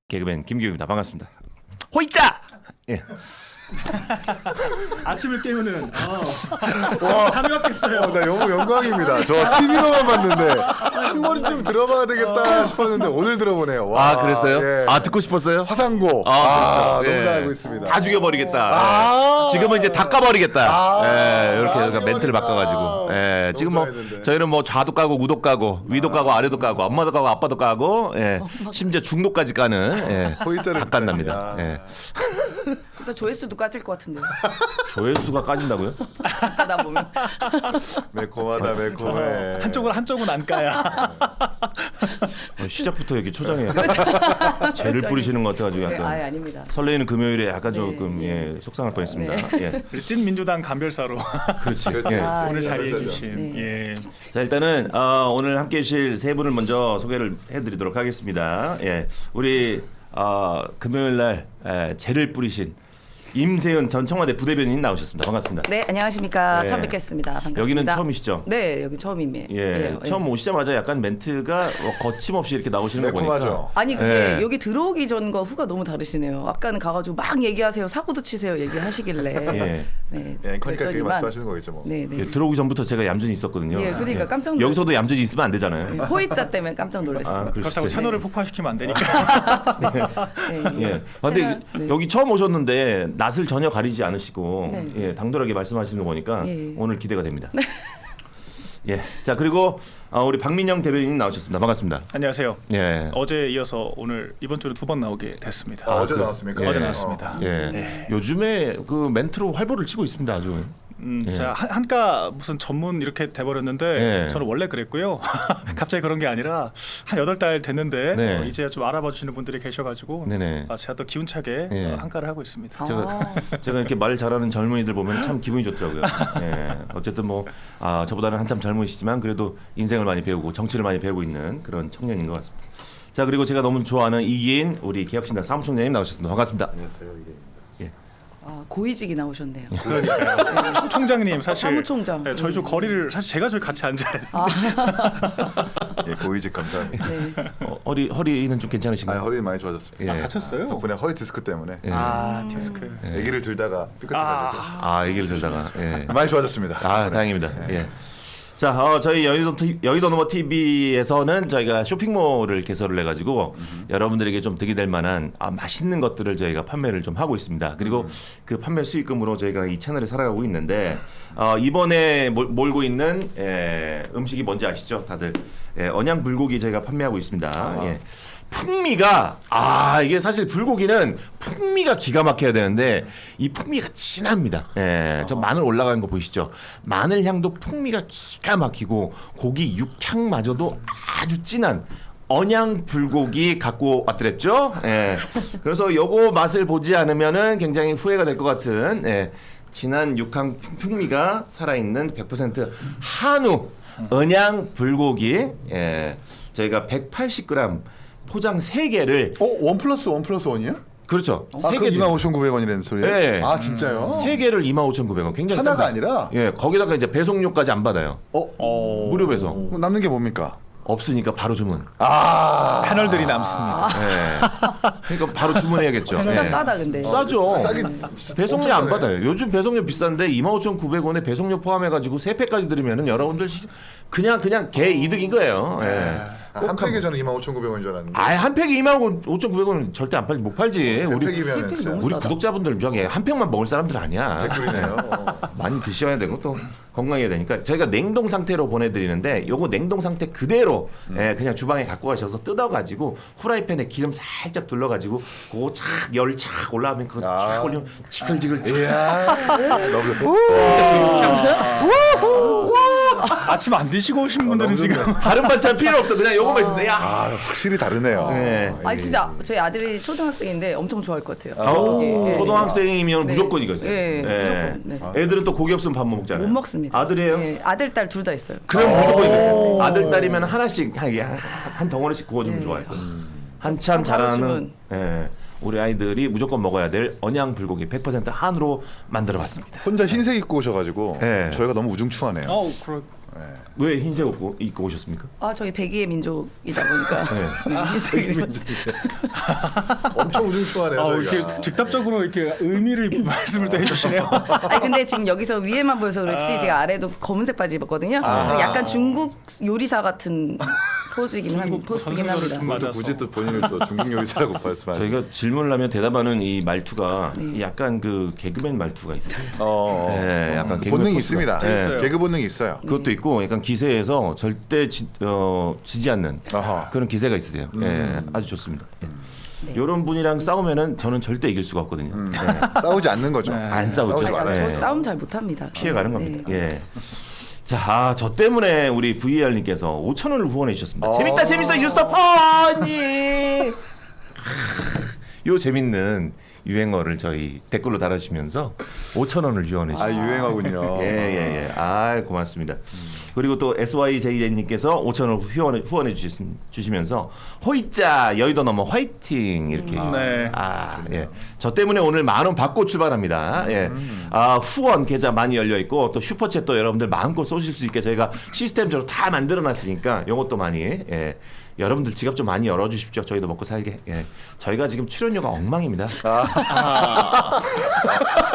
개그맨 김규입니다. 반갑습니다. 호이자! 예. 아침을 깨우는 잠이 왔겠어요. 나 너무 영광입니다. 저 TV로만 봤는데 한 번쯤 들어봐야 되겠다 싶었는데 오늘 들어보네요. 와, 아 그랬어요? 예. 아 듣고 싶었어요? 화상고. 그렇죠. 너무 예. 잘 알고 있습니다. 다 죽여버리겠다. 아. 예. 지금은 이제 다 까버리겠다. 예, 이렇게 아, 멘트를 바꿔가지고. 예, 너무 지금 뭐 좋아했는데. 저희는 뭐 좌도 까고 우도 까고 위도 까고 아래도 까고 엄마도 까고 아빠도 까고 예, 심지어 중도까지 까는 예, 호이자를 다 깐답니다. 야. 예. 나 조회수도 까질 것 같은데요. 조회수가 까진다고요? 나 보면. 매콤하다 매콤해. 한쪽은 안 까야. 시작부터 이렇게 초장에 죄를 뿌리시는 것 같아가지고 네, 약간 아예 아닙니다. 설레이는 금요일에 약간 네, 조금 네. 예, 속상할 뻔했습니다. 예. 찐 민주당 감별사로 그렇지. 그렇지. 예. 아, 오늘 예. 자리해주신 네. 예. 자 일단은 오늘 함께해 주실 세 분을 먼저 소개를 해드리도록 하겠습니다. 예, 우리 금요일날 죄를 뿌리신 임세은 전 청와대 부대변인 나오셨습니다. 반갑습니다. 네, 안녕하십니까. 네. 처음 뵙겠습니다. 반갑습니다. 여기는 처음이시죠? 네, 여기 처음입니다. 예, 처음 오시자마자 약간 멘트가 거침없이 이렇게 나오시는 거 보니까 매콤하죠. 아니 근데 예. 여기 들어오기 전과 후가 너무 다르시네요. 아까는 가가지고 막 얘기하세요, 사고도 치세요 얘기하시길래. 예. 네. 예, 그러니까 그게 그랬더니만- 말씀하시는 거겠죠 뭐. 네, 네. 예, 들어오기 전부터 제가 얌전히 있었거든요. 예, 그러니까 깜짝 놀랐어요. 여기서도 얌전히 있으면 안 되잖아요. 네, 호이자 때문에 깜짝 놀랐습니다. 그렇다고 글쎄. 채널을 폭파시키면 안 되니까. 네, 예. 근데 네. 여기 처음 오셨는데 낯을 전혀 가리지 않으시고 네. 예, 당돌하게 말씀하시는 거 보니까 예. 오늘 기대가 됩니다. 예. 자 그리고 우리 박민영 대변인 나오셨습니다. 반갑습니다. 안녕하세요. 예. 어제 이어서 오늘 이번 주는 2번 나오게 됐습니다. 어제 나왔습니까? 예. 어제 나왔습니다. 예. 네. 요즘에 그 멘트로 활보를 치고 있습니다. 아주. 예. 자 한가 무슨 전문 이렇게 돼버렸는데 예. 저는 원래 그랬고요. 갑자기 그런 게 아니라 한 8달 됐는데 네. 이제 좀 알아봐 주시는 분들이 계셔가지고 네네. 제가 또 기운차게 예. 한가를 하고 있습니다. 제가 이렇게 말 잘하는 젊은이들 보면 참 기분이 좋더라고요. 예. 어쨌든 뭐 저보다는 한참 젊으시지만 그래도 인생을 많이 배우고 정치를 많이 배우고 있는 그런 청년인 것 같습니다. 자 그리고 제가 너무 좋아하는 이기인 우리 개혁신당 사무총장님 나오셨습니다. 반갑습니다. 안녕하세요. 이게. 고위직이 나오셨네요. 총장님 사실 사무총장. 네, 저희 좀 거리를 사실 제가 저희 같이 앉아야 돼. 예, 고위직 감사합니다. 네. 허리는 좀 괜찮으신가요? 허리 많이 좋아졌습니다. 예. 다쳤어요? 덕분에 허리 디스크 때문에 예. 디스크. 아기를 들다가 삐끗해가지고 얘기를 들다가 예. 많이 좋아졌습니다. 다행입니다. 예. 자, 저희 여의도 넘어 TV에서는 저희가 쇼핑몰을 개설을 해가지고 여러분들에게 좀 득이 될 만한 맛있는 것들을 저희가 판매를 좀 하고 있습니다. 그리고 그 판매 수익금으로 저희가 이 채널을 살아가고 있는데 이번에 몰고 있는 음식이 뭔지 아시죠, 다들? 언양 불고기 저희가 판매하고 있습니다. 예. 풍미가 이게 사실 불고기는 풍미가 기가 막혀야 되는데 이 풍미가 진합니다. 예, 저 마늘 올라가는 거 보이시죠? 마늘 향도 풍미가 기가 막히고 고기 육향마저도 아주 진한 언양 불고기 갖고 왔더랬죠. 예, 그래서 요거 맛을 보지 않으면은 굉장히 후회가 될 것 같은 진한 육향 풍미가 살아있는 100% 한우 언양 불고기 저희가 180g 포장 3개를 원 플러스 원이에요? 그렇죠. 그 3개를 25,900원이라는 소리예요? 네. 아 진짜요? 3개를 25,900원. 굉장히 하나가 싼다. 아니라? 예, 거기다가 이제 배송료까지 안 받아요. 무료 배송. 그럼 남는 게 뭡니까? 없으니까 바로 주문. 패널들이 남습니다. 예. 그러니까 바로 주문해야겠죠. 진짜 예. 싸다 근데. 싸죠. 싸긴 배송료 안 엄청 싸네. 받아요. 요즘 배송료 비싼데 25,900원에 배송료 포함해가지고 3팩까지 드리면은 여러분들 그냥 개 이득인 거예요. 예. 한 팩에 저는 25,900원인 줄 알았는데 한 팩이 25,900원은 절대 안 팔지 못 팔지. 세 우리 팩이면 팩이 진짜 너무 우리 싸다. 구독자분들 중에 한 팩만 먹을 사람들 아니야. 개꿀이네요. 많이 드셔야 되고 또 건강해야 되니까 저희가 냉동 상태로 보내드리는데 요거 냉동 상태 그대로 그냥 주방에 갖고 가셔서 뜯어가지고 후라이팬에 기름 살짝 둘러가지고 그거 열착 올라오면 그거 쫙 올리면 지글지글 이야 너무 아침 안 드시고 오신 분들은 너무 지금 다른 반찬 필요 없어 그냥 요거만 있으면 돼. 야. 확실히 다르네요. 네. 아니 진짜 저희 아들이 초등학생인데 엄청 좋아할 것 같아요. 어, 예, 예. 초등학생이면 네. 무조건 이거였어요. 예, 무조건. 네. 애들은 또 고기 없으면 밥 못 먹잖아요. 못 먹습니다. 아들이에요? 예, 아들 딸 둘 다 있어요. 그럼 무조건 이거죠. 아들 딸이면 하나씩 한 덩어리씩 구워주면 네. 좋아요. 한참 바로 자라는 주문. 우리 아이들이 무조건 먹어야 될 언양 불고기 100% 한우로 만들어봤습니다. 혼자 흰색 입고 오셔가지고 네. 저희가 너무 우중충하네요. 왜 흰색 입고 오셨습니까? 아 저희 백의의 민족이다 보니까 네. 흰색을 입었어요. 엄청 우중충하네요. 저희가. 이렇게 즉답적으로 이렇게 의미를 말씀을 또 해주시네요. 아니 근데 지금 여기서 위에만 보여서 그렇지 제가 아래도 검은색 바지 입었거든요. 아. 약간 중국 요리사 같은 포즈긴 합니다. 좀 맞아서. 굳이 또 본인을 또 중국 요리사라고 말씀하시죠. 저희가 질문을 하면 대답하는 이 말투가 약간 그 개그맨 말투가 있어요. 네, 약간 개그맨 본능이 포스가. 있습니다. 네. 있어요. 개그 본능이 있어요. 그것도 있고 약간 기세에서 절대 지지 않는 아하. 그런 기세가 있으세요. 예, 아주 좋습니다. 이런 분이랑 싸우면은 저는 절대 이길 수가 없거든요. 네. 싸우지 않는 거죠. 안 싸우죠. 싸우지 말아요. 네. 저 싸움 잘 못합니다. 피해가는 네. 겁니다. 예. 자, 저 때문에 우리 VAR님께서 5,000원을 후원해 주셨습니다. 재밌다, 재밌어, 유서퍼니. 요 재밌는 유행어를 저희 댓글로 달아주시면서 5,000원을 후원해 아 주셨습니다. 유행하군요. 예. 아, 고맙습니다. 그리고 또 SYJ님께서 5,000원 후원해 주시면서 호이자 여의도 넘어 화이팅 이렇게 해주셨습니다. 네. 아, 예. 저 때문에 오늘 10,000원 받고 출발합니다. 예. 아, 후원 계좌 많이 열려 있고 또 슈퍼챗도 여러분들 마음껏 쏘실 수 있게 저희가 시스템적으로 다 만들어 놨으니까 요것도 많이 예. 여러분들 지갑 좀 많이 열어 주십시오. 저희도 먹고 살게. 예. 저희가 지금 출연료가 엉망입니다.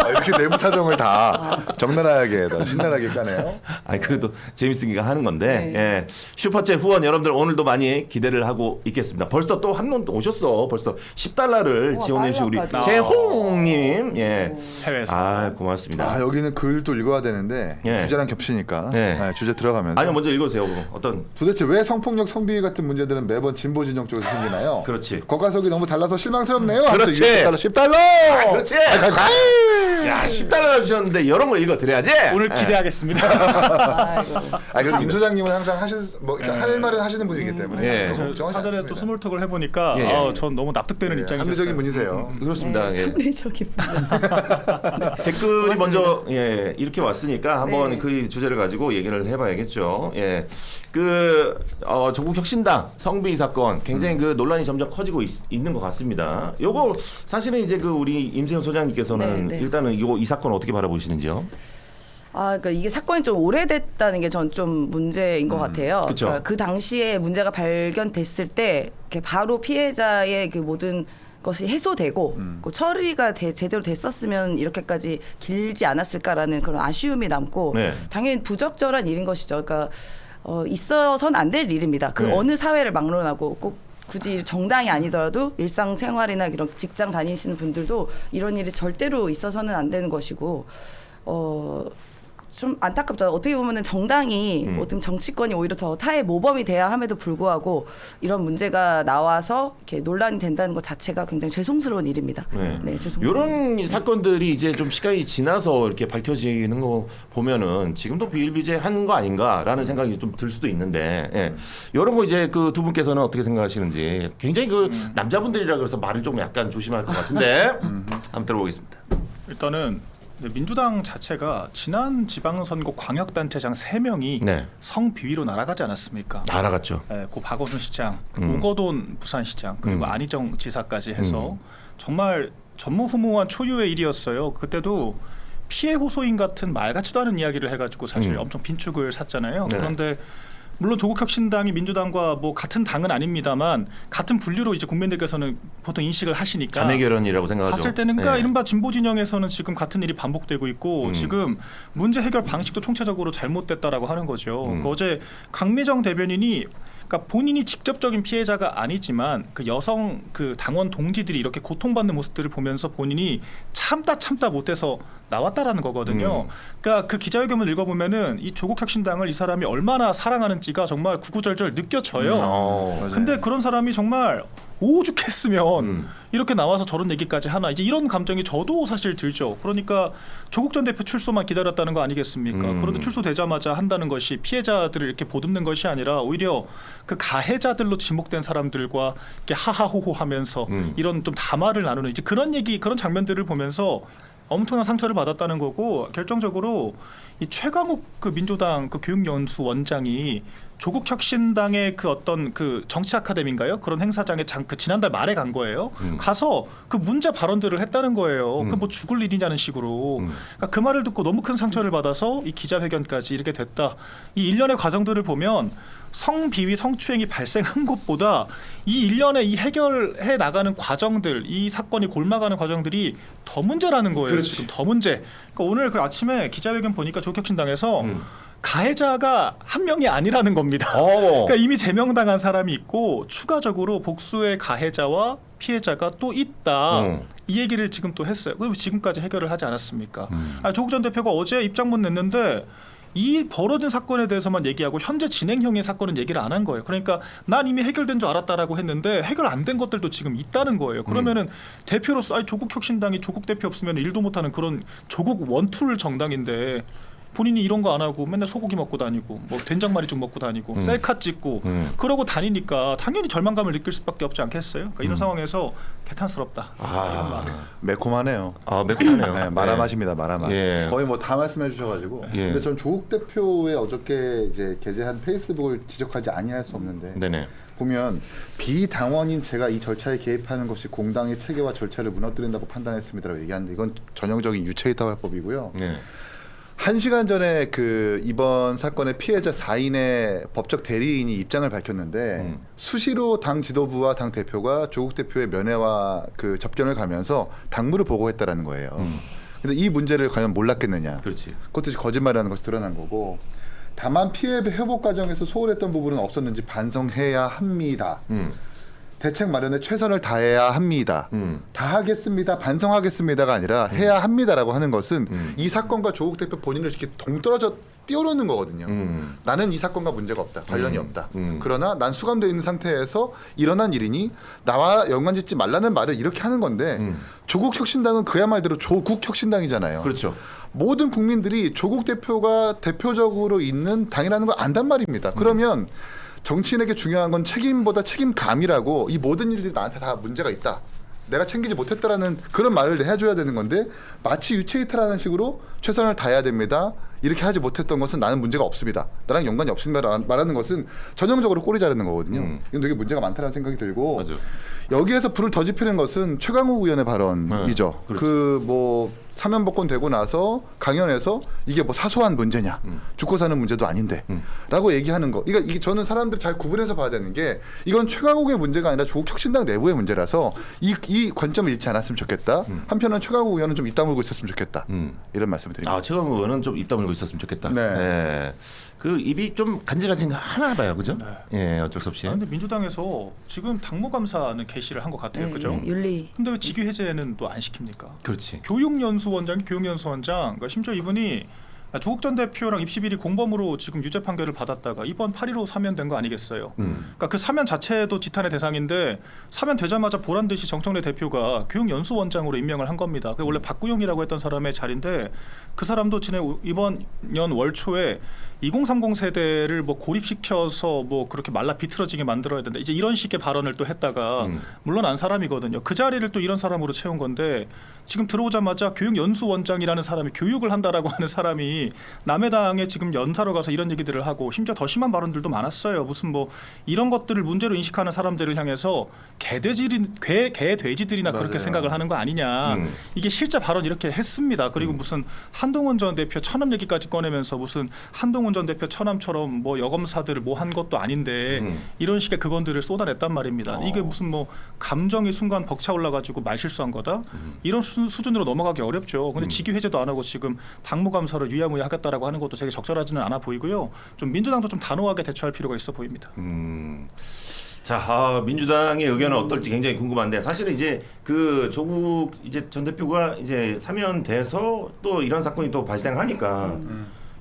이렇게 내부 사정을 다 적나라하게 더 신나게 까네요. 아니 그래도 재밌으니까 하는 건데 네. 예. 슈퍼챗 후원 여러분들 오늘도 많이 기대를 하고 있겠습니다. 벌써 또 한 번 오셨어. 벌써 10달러를 우와, 지원해 주신 우리 달러까지. 재홍님 예. 해외에서. 아 고맙습니다. 아 여기는 글도 읽어야 되는데 예. 주제랑 겹치니까 네. 네, 주제 들어가면서 아니 먼저 읽으세요. 어떤 도대체 왜 성폭력 성비위 같은 문제들은 매번 진보 진영 쪽에서 생기나요? 그렇지. 겉과속이 너무 달라서 실망스럽네요. 그렇지. 10달러. 그렇지. 야 10달러 주셨는데 이런 거 읽어 드려야지. 오늘 예. 기대하겠습니다. 아이고. 아 그래서 임 소장님은 항상 할 말은 하시는 분이기 때문에 예. 너무 저 걱정하지 사전에 또 않습니다. 스몰톡을 해보니까 예, 예. 전 너무 납득되는 예, 입장이셨어요. 합리적인 분이세요. 그렇습니다. 예. 합리적인 댓글이 고맙습니다. 먼저 예, 이렇게 왔으니까 한번 네. 그 주제를 가지고 얘기를 해봐야겠죠. 예, 조국 혁신당 성비 사건 굉장히 그 논란이 점점 커지고 있는 것 같습니다. 요거 사실은 이제 그 우리 임세훈 소장님께서는 네, 네. 일단은 이 사건 어떻게 바라보시는지요? 아, 그러니까 이게 사건이 좀 오래됐다는 게 전 좀 문제인 것 같아요. 그쵸. 그러니까 그 당시에 문제가 발견됐을 때 이렇게 바로 피해자의 그 모든 것이 해소되고 그 처리가 제대로 됐었으면 이렇게까지 길지 않았을까라는 그런 아쉬움이 남고 네. 당연히 부적절한 일인 것이죠. 그러니까 있어서는 안 될 일입니다. 그 네. 어느 사회를 막론하고 꼭 굳이 정당이 아니더라도 일상생활이나 이런 직장 다니시는 분들도 이런 일이 절대로 있어서는 안 되는 것이고 좀 안타깝죠. 어떻게 보면은 정당이 어떤 정치권이 오히려 더 타의 모범이 돼야 함에도 불구하고 이런 문제가 나와서 이렇게 논란이 된다는 것 자체가 굉장히 죄송스러운 일입니다. 네. 죄송합니다. 이런 사건들이 이제 좀 시간이 지나서 이렇게 밝혀지는 거 보면은 지금도 비일비재한 거 아닌가라는 생각이 좀 들 수도 있는데, 예. 이런 거 이제 그 두 분께서는 어떻게 생각하시는지 굉장히 그 남자분들이라 그래서 말을 좀 약간 조심할 것 같은데 한번 들어보겠습니다. 일단은 민주당 자체가 지난 지방선거 광역단체장 3명이 네, 성비위로 날아가지 않았습니까? 알아갔죠. 고 박원순 시장, 오거돈 부산시장 그리고 안희정 지사까지 해서 정말 전무후무한 초유의 일이었어요. 그때도 피해 호소인 같은 말 같지도 않은 이야기를 해가지고 사실 엄청 빈축을 샀잖아요. 네. 그런데 물론 조국혁신당이 민주당과 뭐 같은 당은 아닙니다만 같은 분류로 이제 국민들께서는 보통 인식을 하시니까 자매 결혼이라고 생각하죠. 봤을 때는 그러니까 네. 이른바 진보 진영에서는 지금 같은 일이 반복되고 있고 지금 문제 해결 방식도 총체적으로 잘못됐다라고 하는 거죠. 그러니까 어제 강미정 대변인이 그러니까 본인이 직접적인 피해자가 아니지만 그 여성 그 당원 동지들이 이렇게 고통받는 모습들을 보면서 본인이 참다 못해서 나왔다라는 거거든요. 그러니까 그 기자회견을 읽어보면은 이 조국혁신당을 이 사람이 얼마나 사랑하는지가 정말 구구절절 느껴져요. 근데 그런 사람이 정말 오죽했으면 이렇게 나와서 저런 얘기까지 하나 이제 이런 감정이 저도 사실 들죠. 그러니까 조국 전 대표 출소만 기다렸다는 거 아니겠습니까? 그런데 출소되자마자 한다는 것이 피해자들을 이렇게 보듬는 것이 아니라 오히려 그 가해자들로 지목된 사람들과 이렇게 하하호호하면서 이런 좀 담화를 나누는 이제 그런 얘기 그런 장면들을 보면서 엄청난 상처를 받았다는 거고 결정적으로 이 최강욱 그 민주당 그 교육연수 원장이 조국혁신당의 그 어떤 그 정치 아카데미인가요? 그런 행사장에 그 지난달 말에 간 거예요. 가서 그 문제 발언들을 했다는 거예요. 그 뭐 죽을 일이냐는 식으로. 그러니까 그 말을 듣고 너무 큰 상처를 받아서 이 기자회견까지 이렇게 됐다. 이 일련의 과정들을 보면 성비위 성추행이 발생한 것보다 이 일련의 이 해결해 나가는 과정들, 이 사건이 골마가는 과정들이 더 문제라는 거예요. 그렇지. 지금 더 문제. 그러니까 오늘 그 아침에 기자회견 보니까 조국혁신당에서 가해자가 한 명이 아니라는 겁니다. 그러니까 이미 제명당한 사람이 있고 추가적으로 복수의 가해자와 피해자가 또 있다. 이 얘기를 지금 또 했어요. 왜 지금까지 해결을 하지 않았습니까? 조국 전 대표가 어제 입장문 냈는데 이 벌어진 사건에 대해서만 얘기하고 현재 진행형의 사건은 얘기를 안 한 거예요. 그러니까 난 이미 해결된 줄 알았다라고 했는데 해결 안 된 것들도 지금 있다는 거예요. 그러면은 대표로서 조국혁신당이 조국 대표 없으면 일도 못하는 그런 조국 원툴 정당인데 본인이 이런 거 안 하고 맨날 소고기 먹고 다니고 뭐 된장말이죽 먹고 다니고 셀카 찍고 그러고 다니니까 당연히 절망감을 느낄 수밖에 없지 않겠어요? 그러니까 이런 상황에서 개탄스럽다. 이런 말. 매콤하네요. 매콤하네요. 네, 마라맛입니다. 마라맛. 예. 거의 뭐 다 말씀해 주셔가지고. 예. 근데 전 조국 대표의 어저께 이제 게재한 페이스북을 지적하지 아니할 수 없는데. 네네. 보면 비당원인 제가 이 절차에 개입하는 것이 공당의 체계와 절차를 무너뜨린다고 판단했습니다라고 얘기하는데 이건 전형적인 유체이탈화법이고요. 네. 1시간 전에 그 이번 사건의 피해자 4인의 법적 대리인이 입장을 밝혔는데 수시로 당 지도부와 당 대표가 조국 대표의 면회와 그 접견을 가면서 당무를 보고했다라는 거예요. 근데 이 문제를 과연 몰랐겠느냐? 그렇지. 그것도 거짓말이라는 것이 드러난 거고. 다만 피해 회복 과정에서 소홀했던 부분은 없었는지 반성해야 합니다. 대책 마련에 최선을 다해야 합니다. 다 하겠습니다. 반성하겠습니다가 아니라 해야 합니다라고 하는 것은 이 사건과 조국 대표 본인을 이렇게 동떨어져 띄워놓는 거거든요. 나는 이 사건과 문제가 없다. 관련이 없다. 그러나 난 수감되어 있는 상태에서 일어난 일이니 나와 연관짓지 말라는 말을 이렇게 하는 건데 조국 혁신당은 그야 말대로 조국 혁신당이잖아요. 그렇죠. 모든 국민들이 조국 대표가 대표적으로 있는 당이라는 걸 안단 말입니다. 그러면 정치인에게 중요한 건 책임보다 책임감이라고 이 모든 일들이 나한테 다 문제가 있다. 내가 챙기지 못했다라는 그런 말을 해줘야 되는 건데 마치 유체이탈하는 식으로 최선을 다해야 됩니다. 이렇게 하지 못했던 것은 나는 문제가 없습니다. 나랑 연관이 없습니다. 말하는 것은 전형적으로 꼬리 자르는 거거든요. 이건 되게 문제가 많다는 생각이 들고 맞아요. 여기에서 불을 더 지피는 것은 최강욱 의원의 발언이죠. 그렇죠. 그 뭐 사면 복권 되고 나서 강연에서 이게 뭐 사소한 문제냐, 죽고 사는 문제도 아닌데라고 얘기하는 거. 이게 저는 사람들이 잘 구분해서 봐야 되는 게 이건 최강욱의 문제가 아니라 조국 혁신당 내부의 문제라서 이 관점을 잃지 않았으면 좋겠다. 한편은 최강욱 의원은 좀 입 다물고 있었으면 좋겠다. 이런 말씀을 드립니다. 최강욱 의원은 좀 입 다물고 있었으면 좋겠다. 네. 그 입이 좀 간질간질하나 봐요, 그죠? 예, 어쩔 수 없이. 근데 민주당에서 지금 당무감사는 개시를 한 것 같아요, 그죠? 윤리. 근데 왜 직위 해제는 또 안 시킵니까? 그렇지. 교육연수원장, 그러니까 심지어 이분이 조국 전 대표랑 입시비리 공범으로 지금 유죄 판결을 받았다가 이번 8.15 사면된 거 아니겠어요? 그러니까 그 사면 자체도 지탄의 대상인데 사면되자마자 보란 듯이 정청래 대표가 교육연수원장으로 임명을 한 겁니다. 그게 원래 박구용이라고 했던 사람의 자리인데 그 사람도 이번 년 월 초에 2030 세대를 뭐 고립시켜서 뭐 그렇게 말라 비틀어지게 만들어야 된다. 이제 이런 식의 발언을 또 했다가 물러난 사람이거든요. 그 자리를 또 이런 사람으로 채운 건데 지금 들어오자마자 교육연수원장이라는 사람이 교육을 한다라고 하는 사람이 남의 당에 지금 연사로 가서 이런 얘기들을 하고 심지어 더 심한 발언들도 많았어요. 무슨 뭐 이런 것들을 문제로 인식하는 사람들을 향해서 개돼지들이나 그렇게 생각을 하는 거 아니냐. 이게 실제 발언 이렇게 했습니다. 그리고 무슨 한동훈 전 대표 처남 얘기까지 꺼내면서 무슨 한동훈 전 대표 처남처럼 뭐 여검사들을 뭐 한 것도 아닌데 이런 식의 그건들을 쏟아냈단 말입니다. 이게 무슨 뭐 감정이 순간 벅차올라가지고 말 실수한 거다. 이런 수준으로 넘어가기 어렵죠. 근데 직위 해제도 안 하고 지금 당무감사를 유야무야 하겠다라고 하는 것도 되게 적절하지는 않아 보이고요. 좀 민주당도 좀 단호하게 대처할 필요가 있어 보입니다. 자, 민주당의 의견은 어떨지 굉장히 궁금한데 사실은 이제 그 조국 이제 전 대표가 이제 사면돼서 또 이런 사건이 또 발생하니까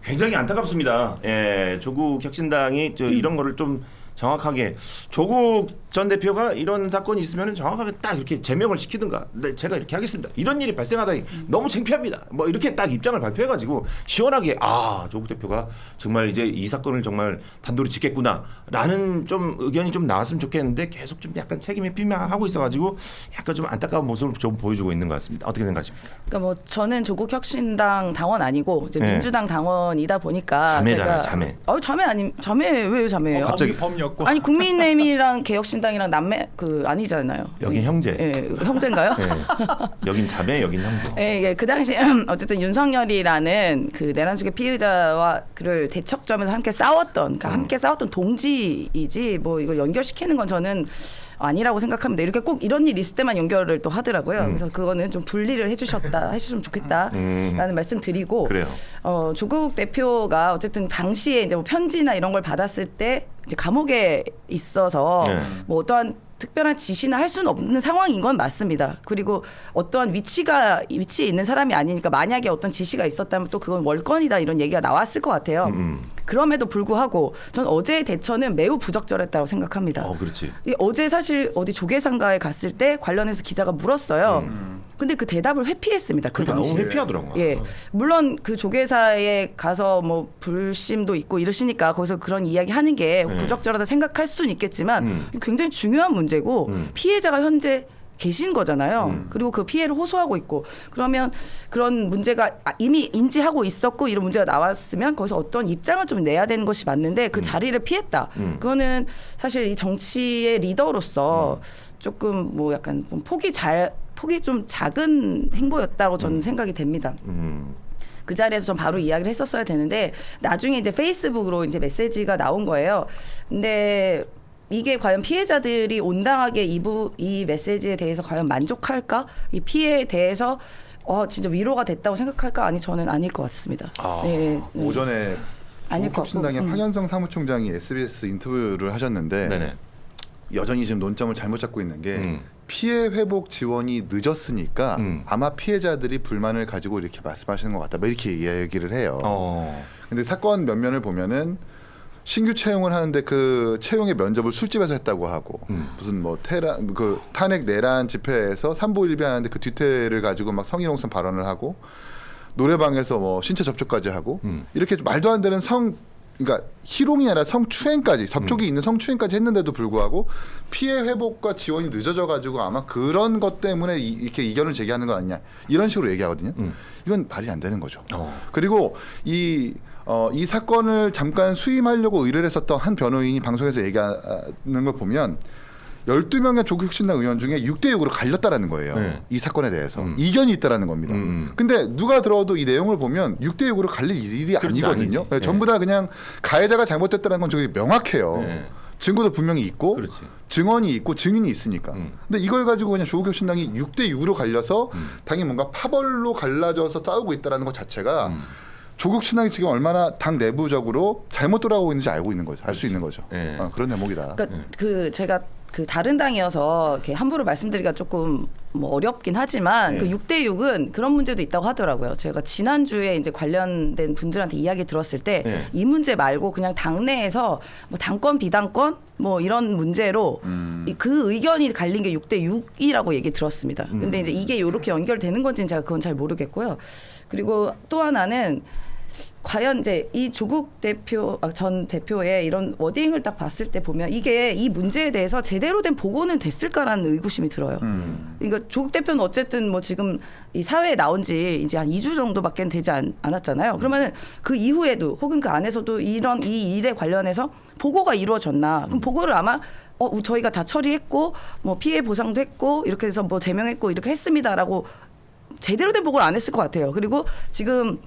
굉장히 안타깝습니다. 예, 조국 혁신당이 이런 거를 좀 정확하게 조국 전 대표가 이런 사건이 있으면 정확하게 딱 이렇게 제명을 시키든가 네, 제가 이렇게 하겠습니다. 이런 일이 발생하다니 너무 창피합니다. 뭐 이렇게 딱 입장을 발표해가지고 시원하게 조국 대표가 정말 이제 이 사건을 정말 단도리 짓겠구나라는 좀 의견이 좀 나왔으면 좋겠는데 계속 좀 약간 책임이 피명하고 있어가지고 약간 좀 안타까운 모습을 좀 보여주고 있는 것 같습니다. 어떻게 생각하십니까? 그러니까 뭐 저는 조국혁신당 당원 아니고 이제 네. 민주당 당원이다 보니까 자매잖아요, 제가 자매. 자매 왜 자매예요? 갑자기 범이었고. 아니 국민의힘이랑 개혁신당이랑 남매 아니잖아요. 여긴 형제. 예, 형제인가요? 네. 여긴 자매, 여긴 형제. 예, 그 당시 어쨌든 윤석열이라는 그 내란숙의 피의자와 그를 대척점에서 함께 싸웠던, 그러니까 함께 싸웠던 동지이지 뭐 이걸 연결시키는 건 저는 아니라고 생각합니다. 이렇게 꼭 이런 일 있을 때만 연결을 또 하더라고요. 그래서 그거는 좀 분리를 해주셨으면 좋겠다라는 말씀 드리고. 그래요. 조국 대표가 어쨌든 당시에 이제 뭐 편지나 이런 걸 받았을 때 이제 감옥에 있어서 네. 뭐 어떠한 특별한 지시나 할 수는 없는 상황인 건 맞습니다. 그리고 어떠한 위치에 있는 사람이 아니니까 만약에 어떤 지시가 있었다면 또 그건 월권이다 이런 얘기가 나왔을 것 같아요. 그럼에도 불구하고 전 어제의 대처는 매우 부적절했다고 생각합니다. 그렇지. 어제 사실 어디 조계상가에 갔을 때 관련해서 기자가 물었어요. 근데 그 대답을 회피했습니다. 그 그러니까 당시에. 너무 회피하더라고요. 예, 물론 그 조계사에 가서 뭐 불심도 있고 이러시니까 거기서 그런 이야기 하는 게 부적절하다 생각할 수는 있겠지만 굉장히 중요한 문제고 피해자가 현재 계신 거잖아요. 그리고 그 피해를 호소하고 있고 그러면 그런 문제가 이미 인지하고 있었고 이런 문제가 나왔으면 거기서 어떤 입장을 좀 내야 되는 것이 맞는데 그 자리를 피했다. 그거는 사실 이 정치의 리더로서 조금 뭐 약간 폭이 좀 작은 행보였다고 저는 생각이 됩니다. 그 자리에서 좀 바로 이야기를 했었어야 되는데 나중에 이제 페이스북으로 이제 메시지가 나온 거예요. 근데 이게 과연 피해자들이 온당하게 이 메시지에 대해서 과연 만족할까? 이 피해에 대해서 진짜 위로가 됐다고 생각할까? 아니 저는 아닐 것 같습니다. 네. 오전에 아닐 것 조국혁신당의 같고. 황현성 사무총장이 SBS 인터뷰를 하셨는데 네네. 여전히 지금 논점을 잘못 잡고 있는 게 피해 회복 지원이 늦었으니까 아마 피해자들이 불만을 가지고 이렇게 말씀하시는 것 같다. 뭐 이렇게 이야기를 해요. 근데 사건 면면을 보면은 신규 채용을 하는데 그 채용의 면접을 술집에서 했다고 하고 무슨 뭐 탄핵 내란 집회에서 삼보일비 하는데 그 뒤태를 가지고 막 성희롱성 발언을 하고 노래방에서 뭐 신체 접촉까지 하고 이렇게 말도 안 되는 그러니까 희롱이 아니라 성추행까지 접촉이 있는 성추행까지 했는데도 불구하고 피해 회복과 지원이 늦어져 가지고 아마 그런 것 때문에 이렇게 이견을 제기하는 거 아니냐 이런 식으로 얘기하거든요. 이건 말이 안 되는 거죠. 그리고 이 사건을 잠깐 수임하려고 의뢰를 했었던 한 변호인이 방송에서 얘기하는 걸 보면 12명의 조국혁신당 의원 중에 6대6으로 갈렸다라는 거예요. 네. 이 사건에 대해서 이견이 있다라는 겁니다. 근데 누가 들어도 이 내용을 보면 6대6으로 갈릴 일이 아니거든요. 아니지. 전부 다 그냥 가해자가 잘못됐다는 건 저기 명확해요. 네. 증거도 분명히 있고 그렇지. 증언이 있고 증인이 있으니까. 근데 이걸 가지고 그냥 조국혁신당이 6대6으로 갈려서 당이 뭔가 파벌로 갈라져서 싸우고 있다는 것 자체가 조국혁신당이 지금 얼마나 당 내부적으로 잘못 돌아가고 있는지 알고 있는 거죠. 알 수 있는 거죠. 네. 그런 대목이다. 그러니까 제가 다른 당이어서 이렇게 함부로 말씀드리기가 조금 뭐 어렵긴 하지만 그 6대6은 그런 문제도 있다고 하더라고요. 제가 지난주에 이제 관련된 분들한테 이야기 들었을 때 이 문제 말고 그냥 당내에서 뭐 당권 비당권 뭐 이런 문제로 그 의견이 갈린 게 6대6이라고 얘기 들었습니다. 근데 이제 이게 이렇게 연결되는 건지는 제가 그건 잘 모르겠고요. 그리고 또 하나는 과연 이제 이 조국 전 대표의 이런 워딩을 딱 봤을 때 보면 이게 이 문제에 대해서 제대로 된 보고는 됐을까라는 의구심이 들어요. 그러니까 조국 대표는 어쨌든 뭐 지금 이 사회에 나온 지 이제 한 2주 정도밖에 되지 않았잖아요. 그러면은 그 이후에도 혹은 그 안에서도 이 일에 관련해서 보고가 이루어졌나? 그럼 보고를 아마 저희가 다 처리했고 뭐 피해 보상도 했고 이렇게 해서 뭐 제명했고 이렇게 했습니다라고 제대로 된 보고를 안 했을 것 같아요. 그리고 지금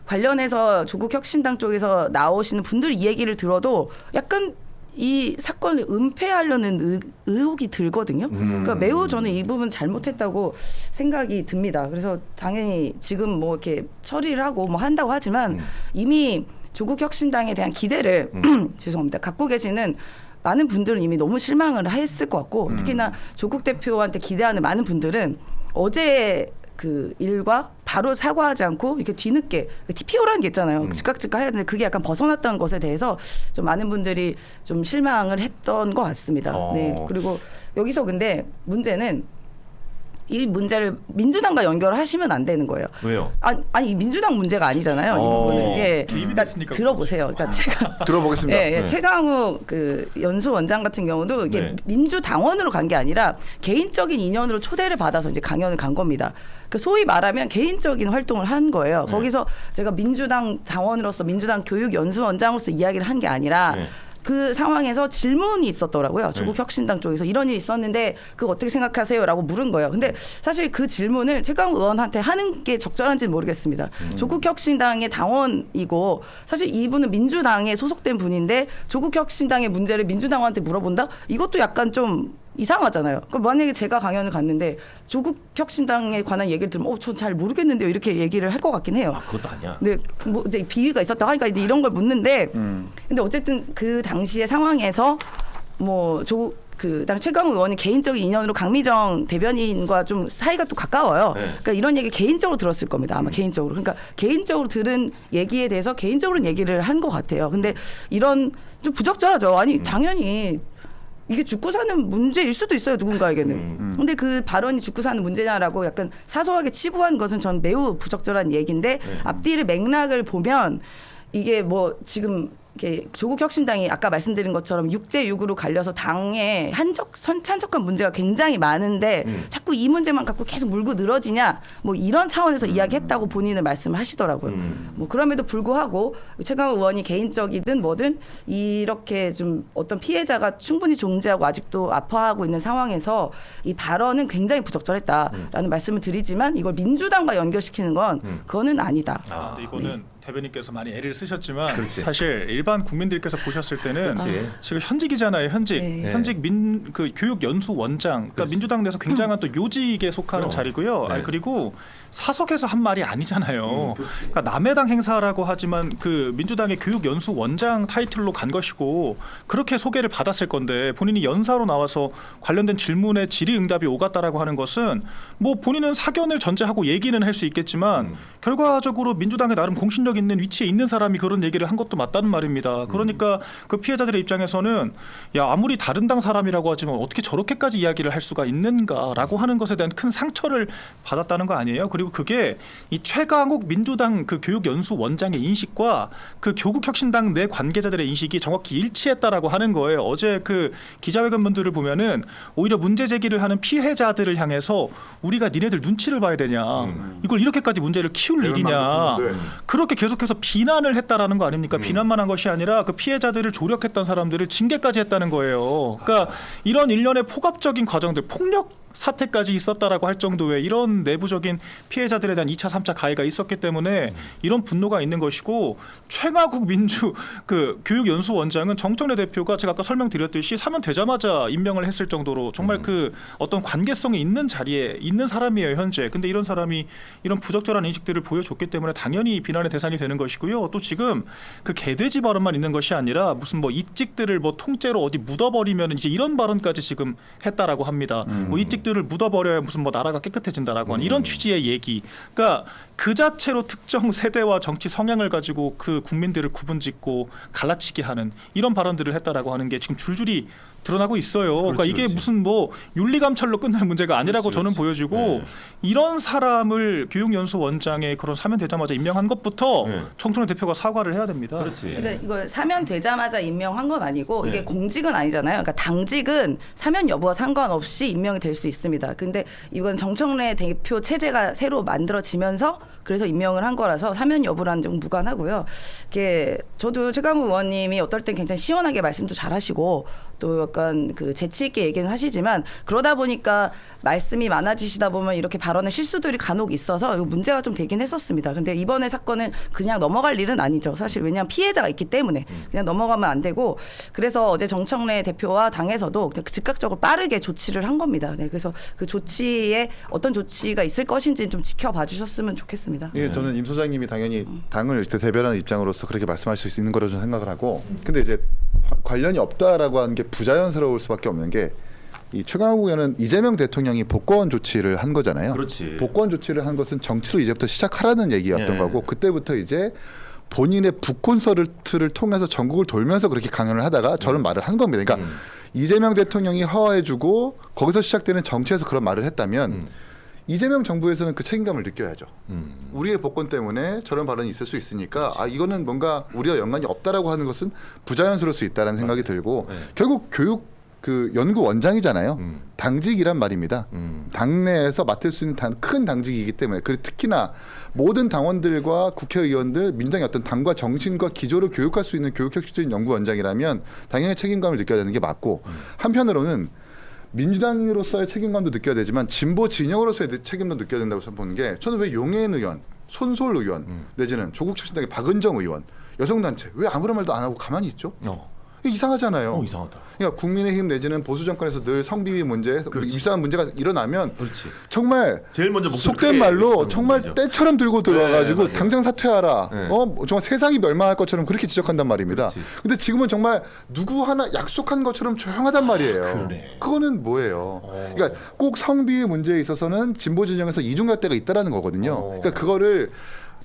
관련해서 조국혁신당 쪽에서 나오시는 분들 이 얘기를 들어도 약간 이 사건을 은폐하려는 의혹이 들거든요. 그러니까 매우 저는 이 부분 잘못했다고 생각이 듭니다. 그래서 당연히 지금 뭐 이렇게 처리를 하고 뭐 한다고 하지만 이미 조국혁신당에 대한 기대를 죄송합니다. 갖고 계시는 많은 분들은 이미 너무 실망을 했을 것 같고 특히나 조국 대표한테 기대하는 많은 분들은 어제 그 일과 바로 사과하지 않고 이렇게 뒤늦게 TPO라는 게 있잖아요. 즉각 해야 되는데 그게 약간 벗어났다는 것에 대해서 좀 많은 분들이 좀 실망을 했던 것 같습니다. 네. 그리고 여기서 근데 문제는 이 문제를 민주당과 연결하시면 안 되는 거예요. 왜요? 아니 민주당 문제가 아니잖아요. 이 부분은. 예. 개입이 그러니까 됐으니까 들어보세요. 그러니까 제가 들어보겠습니다. 예, 예. 최강욱 그 연수원장 같은 경우도 이게 네. 민주당원으로 간 게 아니라 개인적인 인연으로 초대를 받아서 이제 강연을 간 겁니다. 그 소위 말하면 개인적인 활동을 한 거예요. 거기서 제가 민주당 당원으로서 민주당 교육연수원장으로서 이야기를 한 게 아니라 네. 그 상황에서 질문이 있었더라고요. 조국 혁신당 쪽에서 이런 일이 있었는데 그거 어떻게 생각하세요?라고 물은 거예요. 근데 사실 그 질문을 최강욱 의원한테 하는 게 적절한지는 모르겠습니다. 조국 혁신당의 당원이고 사실 이분은 민주당에 소속된 분인데 조국 혁신당의 문제를 민주당한테 물어본다? 이것도 약간 좀 이상하잖아요. 그러니까 만약에 제가 강연을 갔는데 조국 혁신당에 관한 얘기를 들으면 전 잘 모르겠는데요. 이렇게 얘기를 할 것 같긴 해요. 아, 그것도 아니야. 네, 뭐 이제 비위가 있었다 하니까 이제 이런 걸 묻는데, 근데 어쨌든 그 당시의 상황에서 뭐 당 최강욱 의원이 개인적인 인연으로 강미정 대변인과 좀 사이가 또 가까워요. 네. 그러니까 이런 얘기 개인적으로 들었을 겁니다. 아마 개인적으로. 그러니까 개인적으로 들은 얘기에 대해서 개인적으로 얘기를 한 것 같아요. 근데 이런 좀 부적절하죠. 아니 당연히. 이게 죽고 사는 문제일 수도 있어요 누군가에게는. 근데 그 발언이 죽고 사는 문제냐라고 약간 사소하게 치부한 것은 전 매우 부적절한 얘기인데 앞뒤를 맥락을 보면 이게 뭐 지금 이렇게 조국 혁신당이 아까 말씀드린 것처럼 6대 6으로 갈려서 당의 선천적한 문제가 굉장히 많은데 자꾸 이 문제만 갖고 계속 물고 늘어지냐 뭐 이런 차원에서 이야기했다고 본인은 말씀을 하시더라고요. 뭐 그럼에도 불구하고 최강욱 의원이 개인적이든 뭐든 이렇게 좀 어떤 피해자가 충분히 존재하고 아직도 아파하고 있는 상황에서 이 발언은 굉장히 부적절했다라는 말씀을 드리지만 이걸 민주당과 연결시키는 건 그거는 아니다. 근데 이거는 대변인께서 많이 애를 쓰셨지만 그렇지. 사실 일반 국민들께서 보셨을 때는 그렇지. 지금 현직이잖아요. 현직 네. 현직 그 교육연수원장 그러니까 민주당 내에서 굉장한 또 요직에 속하는 그럼. 자리고요. 네. 그리고 사석에서 한 말이 아니잖아요. 그러니까 남의 당 행사라고 하지만 그 민주당의 교육연수원장 타이틀로 간 것이고 그렇게 소개를 받았을 건데 본인이 연사로 나와서 관련된 질문에 질의응답이 오갔다라고 하는 것은 뭐 본인은 사견을 전제하고 얘기는 할 수 있겠지만 결과적으로 민주당에 나름 공신력 있는 위치에 있는 사람이 그런 얘기를 한 것도 맞다는 말입니다. 그러니까 그 피해자들의 입장에서는 야 아무리 다른 당 사람이라고 하지만 어떻게 저렇게까지 이야기를 할 수가 있는가라고 하는 것에 대한 큰 상처를 받았다는 거 아니에요? 그리고 그게 이 최강욱 민주당 그 교육연수원장의 인식과 그 교국혁신당 내 관계자들의 인식이 정확히 일치했다라고 하는 거예요. 어제 그 기자회견문들을 보면은 오히려 문제 제기를 하는 피해자들을 향해서 우리가 니네들 눈치를 봐야 되냐, 이걸 이렇게까지 문제를 키울 일이냐, 그렇게 계속해서 비난을 했다라는 거 아닙니까? 비난만 한 것이 아니라 그 피해자들을 조력했던 사람들을 징계까지 했다는 거예요. 그러니까 이런 일련의 포괄적인 과정들, 폭력 사태까지 있었다라고 할 정도의 이런 내부적인 피해자들에 대한 2차, 3차 가해가 있었기 때문에 이런 분노가 있는 것이고 최강욱 그 교육연수원장은 정청래 대표가 제가 아까 설명드렸듯이 사면되자마자 임명을 했을 정도로 정말 그 어떤 관계성이 있는 자리에 있는 사람이에요 현재. 근데 이런 사람이 이런 부적절한 인식들을 보여줬기 때문에 당연히 비난의 대상이 되는 것이고요. 또 지금 그 개돼지 발언만 있는 것이 아니라 무슨 뭐 이직들을 뭐 통째로 어디 묻어버리면 이제 이런 발언까지 지금 했다라고 합니다. 뭐 이직 들을 묻어버려야 무슨 뭐 나라가 깨끗해진다라고 하는 이런 취지의 얘기. 그러니까 그 자체로 특정 세대와 정치 성향을 가지고 그 국민들을 구분짓고 갈라치게 하는 이런 발언들을 했다라고 하는 게 지금 줄줄이 드러나고 있어요. 그러니까 이게 그렇지. 무슨 뭐 윤리감찰로 끝날 문제가 아니라고 저는 보여지고 네. 이런 사람을 교육연수원장의 그런 사면되자마자 임명한 것부터 네. 정청래 대표가 사과를 해야 됩니다. 그렇지. 그러니까 이걸 사면되자마자 임명한 건 아니고 이게 공직은 아니잖아요. 그러니까 당직은 사면 여부와 상관없이 임명이 될 수 있습니다. 근데 이건 정청래 대표 체제가 새로 만들어지면서 그래서 임명을 한 거라서 사면 여부라는 좀 무관하고요. 이게 저도 최강욱 의원님이 어떨 땐 굉장히 시원하게 말씀도 잘하시고 또 약간 그 재치 있게 얘기는 하시지만 그러다 보니까 말씀이 많아지시다 보면 이렇게 발언의 실수들이 간혹 있어서 문제가 좀 되긴 했었습니다. 근데 이번에 사건은 그냥 넘어갈 일은 아니죠. 사실 왜냐하면 피해자가 있기 때문에 그냥 넘어가면 안 되고 그래서 어제 정청래 대표와 당에서도 그냥 즉각적으로 빠르게 조치를 한 겁니다. 네, 그래서 그 조치에 어떤 조치가 있을 것인지 좀 지켜봐 주셨으면 좋겠습니다. 예, 저는 임 소장님이 당연히 당을 대변하는 입장으로서 그렇게 말씀하실 수 있는 거라고 저는 생각을 하고, 근데 이제 관련이 없다라고 하는 게 부자연스러울 수밖에 없는 게 이 최강욱 의원은 이재명 대통령이 복권 조치를 한 거잖아요. 그렇지. 복권 조치를 한 것은 정치로 이제부터 시작하라는 얘기였던 예. 거고 그때부터 이제 본인의 북콘서트를 통해서 전국을 돌면서 그렇게 강연을 하다가 저런 말을 한 겁니다. 그러니까 이재명 대통령이 허가해주고 거기서 시작되는 정치에서 그런 말을 했다면 이재명 정부에서는 그 책임감을 느껴야죠. 우리의 복권 때문에 저런 발언이 있을 수 있으니까 아 이거는 뭔가 우리와 연관이 없다라고 하는 것은 부자연스러울 수 있다는 생각이 들고 네. 결국 교육 그 연구원장이잖아요. 당직이란 말입니다. 당내에서 맡을 수 있는 큰 당직이기 때문에 그리고 특히나 모든 당원들과 국회의원들 민주당의 어떤 당과 정신과 기조를 교육할 수 있는 교육혁신적인 연구원장이라면 당연히 책임감을 느껴야 되는 게 맞고 한편으로는 민주당으로서의 책임감도 느껴야 되지만 진보 진영으로서의 책임도 느껴야 된다고 보는 게 저는 왜 용해인 의원, 손솔 의원 내지는 조국혁신당의 박은정 의원 여성단체 왜 아무런 말도 안 하고 가만히 있죠? 이상하잖아요. 이상하다. 그러니까 국민의힘 내지는 보수 정권에서 늘 성비위 문제, 유사한 문제가 일어나면 그렇지. 정말 제일 먼저 목소리 속된 크게 말로 외치는 정말 분이죠. 때처럼 들고 들어와가지고 맞아요. 당장 사퇴하라. 네. 정말 세상이 멸망할 것처럼 그렇게 지적한단 말입니다. 그렇지. 근데 지금은 정말 누구 하나 약속한 것처럼 조용하단 말이에요. 그러네. 그거는 뭐예요? 그러니까 꼭 성비위 문제에 있어서는 진보 진영에서 이중잣대가 있다라는 거거든요. 그러니까 그거를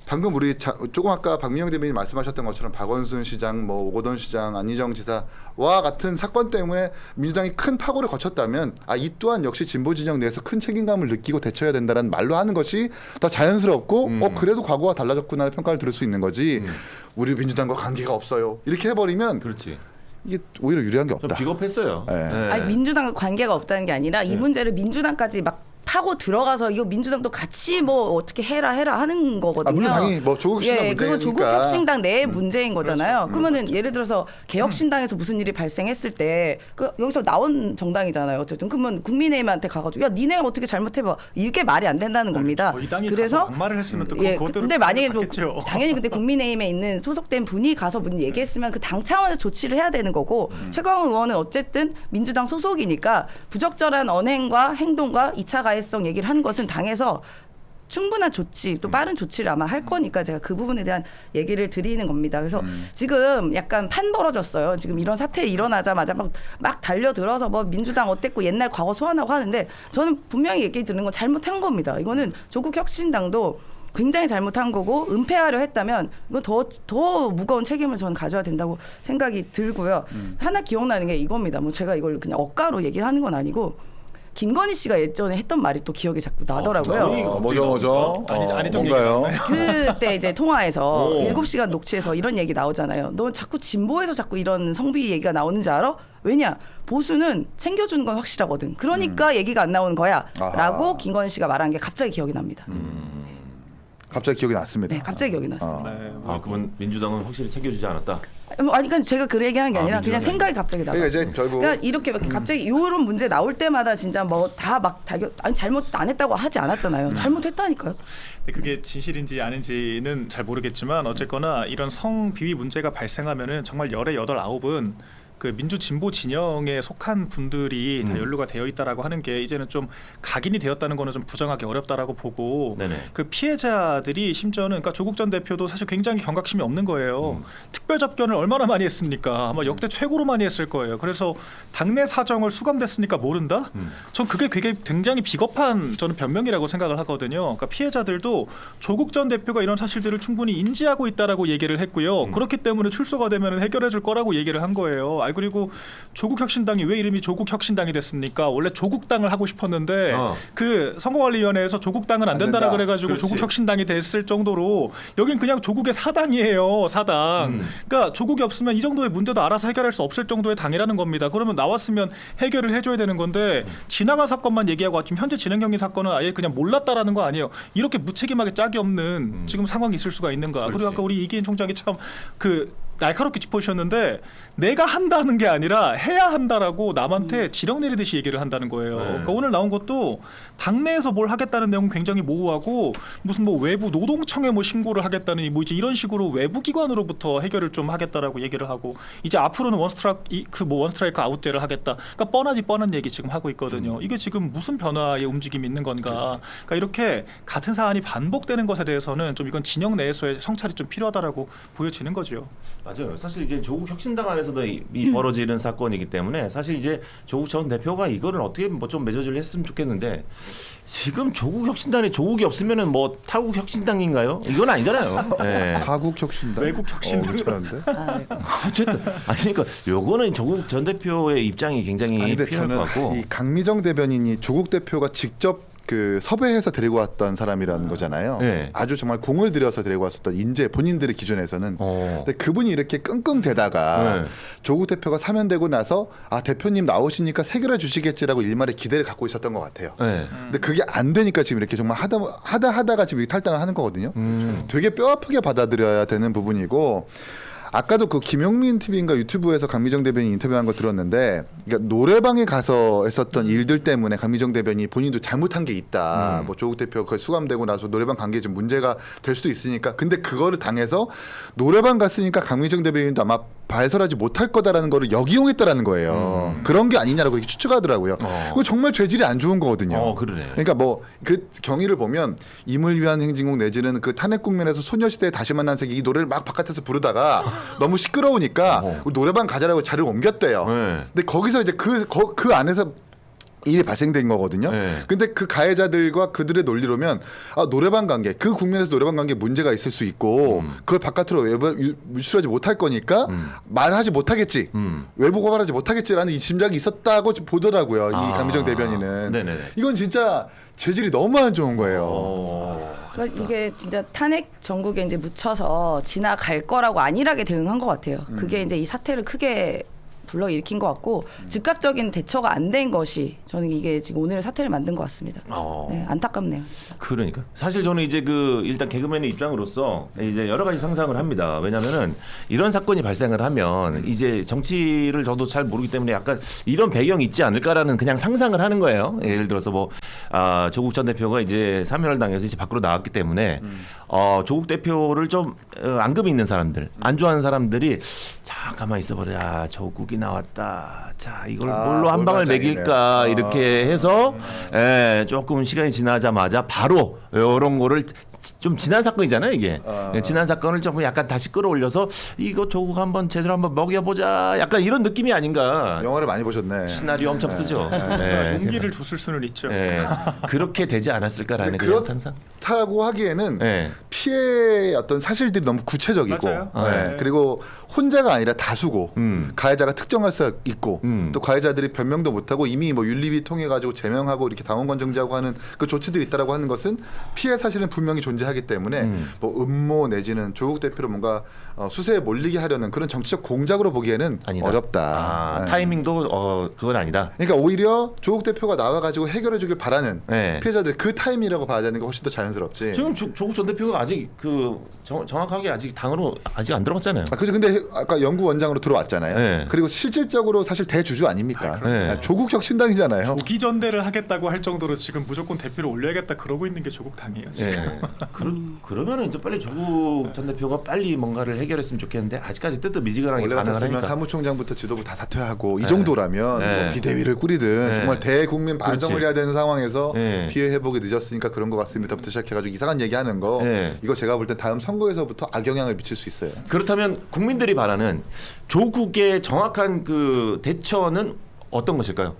방금 우리 조금 아까 박민영 대변인 말씀하셨던 것처럼 박원순 시장, 뭐 오거돈 시장, 안희정 지사와 같은 사건 때문에 민주당이 큰 파고를 거쳤다면 이 또한 역시 진보 진영 내에서 큰 책임감을 느끼고 대처해야 된다는 말로 하는 것이 더 자연스럽고 그래도 과거와 달라졌구나라는 평가를 들을 수 있는 거지. 우리 민주당과 관계가 없어요. 이렇게 해버리면 그렇지. 이게 오히려 유리한 게 좀 없다. 비겁했어요. 네. 아니 민주당과 관계가 없다는 게 아니라 이 문제를 민주당까지 막 파고 들어가서 이거 민주당도 같이 뭐 어떻게 해라 하는 거거든요. 물론 당연히 뭐 조국혁신당 예, 그거 문제니까. 조국혁신당 내의 문제인 거잖아요. 그러면은 예를 들어서 개혁신당에서 무슨 일이 발생했을 때 여기서 나온 정당이잖아요. 어쨌든 그러면 국민의힘한테 가가지고 야 니네 어떻게 잘못해봐 이렇게 말이 안 된다는 겁니다. 저희 당이 그래서 가서 막말을 했으면 또 예, 그것대로 근데 만약에 뭐 받겠죠. 당연히 근데 국민의힘에 있는 소속된 분이 가서 문 얘기했으면 그 당 차원에서 조치를 해야 되는 거고 최강욱 의원은 어쨌든 민주당 소속이니까 부적절한 언행과 행동과 2차 가해성 얘기를 한 것은 당에서 충분한 조치 또 빠른 조치를 아마 할 거니까 제가 그 부분에 대한 얘기를 드리는 겁니다. 그래서 지금 약간 판 벌어졌어요. 지금 이런 사태 일어나자마자 막 달려들어서 뭐 민주당 어땠고 옛날 과거 소환하고 하는데 저는 분명히 얘기 드리는 건 잘못한 겁니다. 이거는 조국혁신당도 굉장히 잘못한 거고 은폐하려 했다면 이건 더 무거운 책임을 저는 가져야 된다고 생각이 들고요. 하나 기억나는 게 이겁니다. 뭐 제가 이걸 그냥 억가로 얘기하는 건 아니고 김건희 씨가 예전에 했던 말이 또 기억이 자꾸 나더라고요. 뭐죠? 안희정 뭔가요? 그때 이제 통화에서 7시간 녹취해서 이런 얘기 나오잖아요. 너 자꾸 진보에서 자꾸 이런 성비 얘기가 나오는지 알아? 왜냐? 보수는 챙겨주는 건 확실하거든. 그러니까 얘기가 안 나오는 거야. 라고 김건희 씨가 말한 게 갑자기 기억이 납니다. 갑자기 기억이 났습니다. 네, 갑자기 기억이 났어요. 네. 그러면 민주당은 확실히 챙겨주지 않았다. 아니, 그러니까 제가 그 얘기하는 게 아니라 그냥 생각이 갑자기 나요. 그러니까 이제 결국 그러니까 이렇게 갑자기 이런 문제 나올 때마다 진짜 뭐 다 막 아니 잘못 안 했다고 하지 않았잖아요. 잘못했다니까요. 근데 그게 진실인지 아닌지는 잘 모르겠지만 어쨌거나 이런 성비위 문제가 발생하면은 정말 열의 8, 9은 그 민주 진보 진영에 속한 분들이 다 연루가 되어 있다라고 하는 게 이제는 좀 각인이 되었다는 거는 좀 부정하기 어렵다라고 보고 네네. 그 피해자들이 심지어는 그러니까 조국 전 대표도 사실 굉장히 경각심이 없는 거예요. 특별 접견을 얼마나 많이 했습니까? 아마 역대 최고로 많이 했을 거예요. 그래서 당내 사정을 수감됐으니까 모른다? 전 그게 굉장히 비겁한 저는 변명이라고 생각을 하거든요. 그러니까 피해자들도 조국 전 대표가 이런 사실들을 충분히 인지하고 있다라고 얘기를 했고요. 그렇기 때문에 출소가 되면 해결해 줄 거라고 얘기를 한 거예요. 그리고 조국혁신당이 왜 이름이 조국혁신당이 됐습니까? 원래 조국당을 하고 싶었는데 그 선거관리위원회에서 조국당은 안 된다라 그래가지고 그렇지. 조국혁신당이 됐을 정도로 여긴 그냥 조국의 사당이에요. 사당. 그러니까 조국이 없으면 이 정도의 문제도 알아서 해결할 수 없을 정도의 당이라는 겁니다. 그러면 나왔으면 해결을 해줘야 되는 건데 지나간 사건만 얘기하고 지금 현재 진행 경기 사건은 아예 그냥 몰랐다라는 거 아니에요. 이렇게 무책임하게 짝이 없는 지금 상황이 있을 수가 있는가. 그리고 아까 우리 이기인 총장이 참 날카롭게 짚어주셨는데 내가 한다는 게 아니라 해야 한다라고 남한테 지령 내리듯이 얘기를 한다는 거예요. 그러니까 오늘 나온 것도 당내에서 뭘 하겠다는 내용은 굉장히 모호하고 무슨 뭐 외부 노동청에 뭐 신고를 하겠다는 뭐 이제 이런 식으로 외부 기관으로부터 해결을 좀 하겠다라고 얘기를 하고 이제 앞으로는 원스트라이크 아웃제를 하겠다. 그러니까 뻔한 얘기 지금 하고 있거든요. 이게 지금 무슨 변화의 움직임이 있는 건가? 그러니까 이렇게 같은 사안이 반복되는 것에 대해서는 좀 이건 진영 내에서의 성찰이 좀 필요하다라고 보여지는 거죠. 맞아요. 사실 이제 조국 혁신당 안에서도 이 벌어지는 사건이기 때문에 사실 이제 조국 전 대표가 이거를 어떻게 뭐 좀 매저지를 했으면 좋겠는데 지금 조국 혁신당에 조국이 없으면은 뭐 타국 혁신당인가요? 이건 아니잖아요. 네. 타국 혁신당, 외국 혁신당. 괜찮은데? 어쨌든 아니 그러니까 요거는 조국 전 대표의 입장이 굉장히 아니, 근데 필요할 것 저는 같고. 이 강미정 대변인이 조국 대표가 직접 그 섭외해서 데리고 왔던 사람이라는 거잖아요. 네. 아주 정말 공을 들여서 데리고 왔었던 인재 본인들의 기준에서는. 근데 그분이 이렇게 끙끙대다가 네. 조국 대표가 사면되고 나서 아 대표님 나오시니까 새겨려 주시겠지라고 일말의 기대를 갖고 있었던 것 같아요. 네. 근데 그게 안 되니까 지금 이렇게 정말 하다가 지금 탈당을 하는 거거든요. 되게 뼈 아프게 받아들여야 되는 부분이고. 아까도 그 김용민 TV인가 유튜브에서 강미정 대변인 인터뷰한 거 들었는데, 그러니까 노래방에 가서 했었던 일들 때문에 강미정 대변인이 본인도 잘못한 게 있다. 뭐 조국 대표 그 수감되고 나서 노래방 관계에 좀 문제가 될 수도 있으니까. 근데 그거를 당해서 노래방 갔으니까 강미정 대변인도 아마 발설하지 못할 거다라는 거를 역이용했다라는 거예요. 그런 게 아니냐라고 이렇게 추측하더라고요. 그거 정말 죄질이 안 좋은 거거든요. 그러네. 그러니까 뭐 그 경위를 보면 임을 위한 행진곡 내지는 그 탄핵 국면에서 소녀시대에 다시 만난 세계 이 노래를 막 바깥에서 부르다가 너무 시끄러우니까 노래방 가자라고 자리를 옮겼대요. 네. 근데 거기서 이제 그 안에서 일이 발생된 거거든요. 네. 근데 그 가해자들과 그들의 논리로면 아, 노래방 관계, 그 국면에서 노래방 관계 문제가 있을 수 있고 그걸 바깥으로 유출하지 못할 거니까 말하지 못하겠지. 외부 고발하지 못하겠지라는 이 짐작이 있었다고 좀 보더라고요. 이 강미정 대변인은. 네네네. 이건 진짜 재질이 너무 안 좋은 거예요. 그러니까 이게 진짜 탄핵 전국에 이제 묻혀서 지나갈 거라고 안일하게 대응한 것 같아요. 그게 이제 이 사태를 크게 불러일으킨 것 같고 즉각적인 대처가 안 된 것이 저는 이게 지금 오늘 사태를 만든 것 같습니다. 네, 안타깝네요. 진짜. 그러니까 사실 저는 이제 그 일단 개그맨의 입장으로서 이제 여러 가지 상상을 합니다. 왜냐하면은 이런 사건이 발생을 하면 이제 정치를 저도 잘 모르기 때문에 약간 이런 배경이 있지 않을까라는 그냥 상상을 하는 거예요. 예를 들어서 뭐 조국 전 대표가 이제 사면을 당해서 이제 밖으로 나왔기 때문에 조국 대표를 좀 앙금이 있는 사람들, 안 좋아하는 사람들이 자 가만히 있어보자. 조국이 나왔다. 자 이걸 뭘로 한 방을 매길까 이렇게 해서 조금 시간이 지나자마자 바로 이런 거를 좀 지난 사건이잖아요 이게. 지난 사건을 좀 약간 다시 끌어올려서 이거 조국 한번 제대로 한번 먹여보자. 약간 이런 느낌이 아닌가. 영화를 많이 보셨네. 시나리오 엄청 쓰죠. 네, 용기를 줬을 수는 있죠. 그렇게 되지 않았을까라는 그런 상상. 그렇다고 하기에는 네. 피해의 어떤 사실들이 너무 구체적이고 맞아요. 네. 그리고 혼자가 아니라 다수고 가해자가 특정할 수 있고 또 가해자들이 변명도 못하고 이미 뭐 윤리위 통해 가지고 제명하고 이렇게 당원권 정지하고 하는 그 조치들이 있다라고 하는 것은 피해 사실은 분명히 존재하기 때문에 뭐 음모 내지는 조국 대표를 뭔가 수세에 몰리게 하려는 그런 정치적 공작으로 보기에는 아니다. 어렵다. 네. 타이밍도 그건 아니다. 그러니까 오히려 조국 대표가 나와가지고 해결해주길 바라는 네. 피해자들 그 타이밍이라고 봐야 되는 게 훨씬 더 자연스럽지. 지금 조국 전 대표가 아직 그 정확하게 아직 당으로 아직 안 들어갔잖아요. 그죠. 근데 아까 연구원장으로 들어왔잖아요. 네. 그리고 실질적으로 사실 대주주 아니입니까? 네. 조국 혁신당이잖아요. 조기 전대를 하겠다고 할 정도로 지금 무조건 대표를 올려야겠다 그러고 있는 게 조국 당이에요. 지금. 네. 그러면은 이제 빨리 조국 전 대표가 빨리 뭔가를 해결했으면 좋겠는데 아직까지 뜨뜻미지근하게 원래 반응을 같았으면 하니까. 사무총장부터 지도부 다 사퇴하고 이 정도라면 네. 뭐 비대위를 꾸리든 네. 정말 대국민 반성을 그렇지. 해야 되는 상황에서 네. 피해 회복이 늦었으니까 그런 것 같습니다부터 시작해가지고 이상한 얘기하는 거 네. 이거 제가 볼 때 다음 선거에서부터 악영향을 미칠 수 있어요. 그렇다면 국민들이 바라는 조국의 정확한 그 대처는 어떤 것일까요?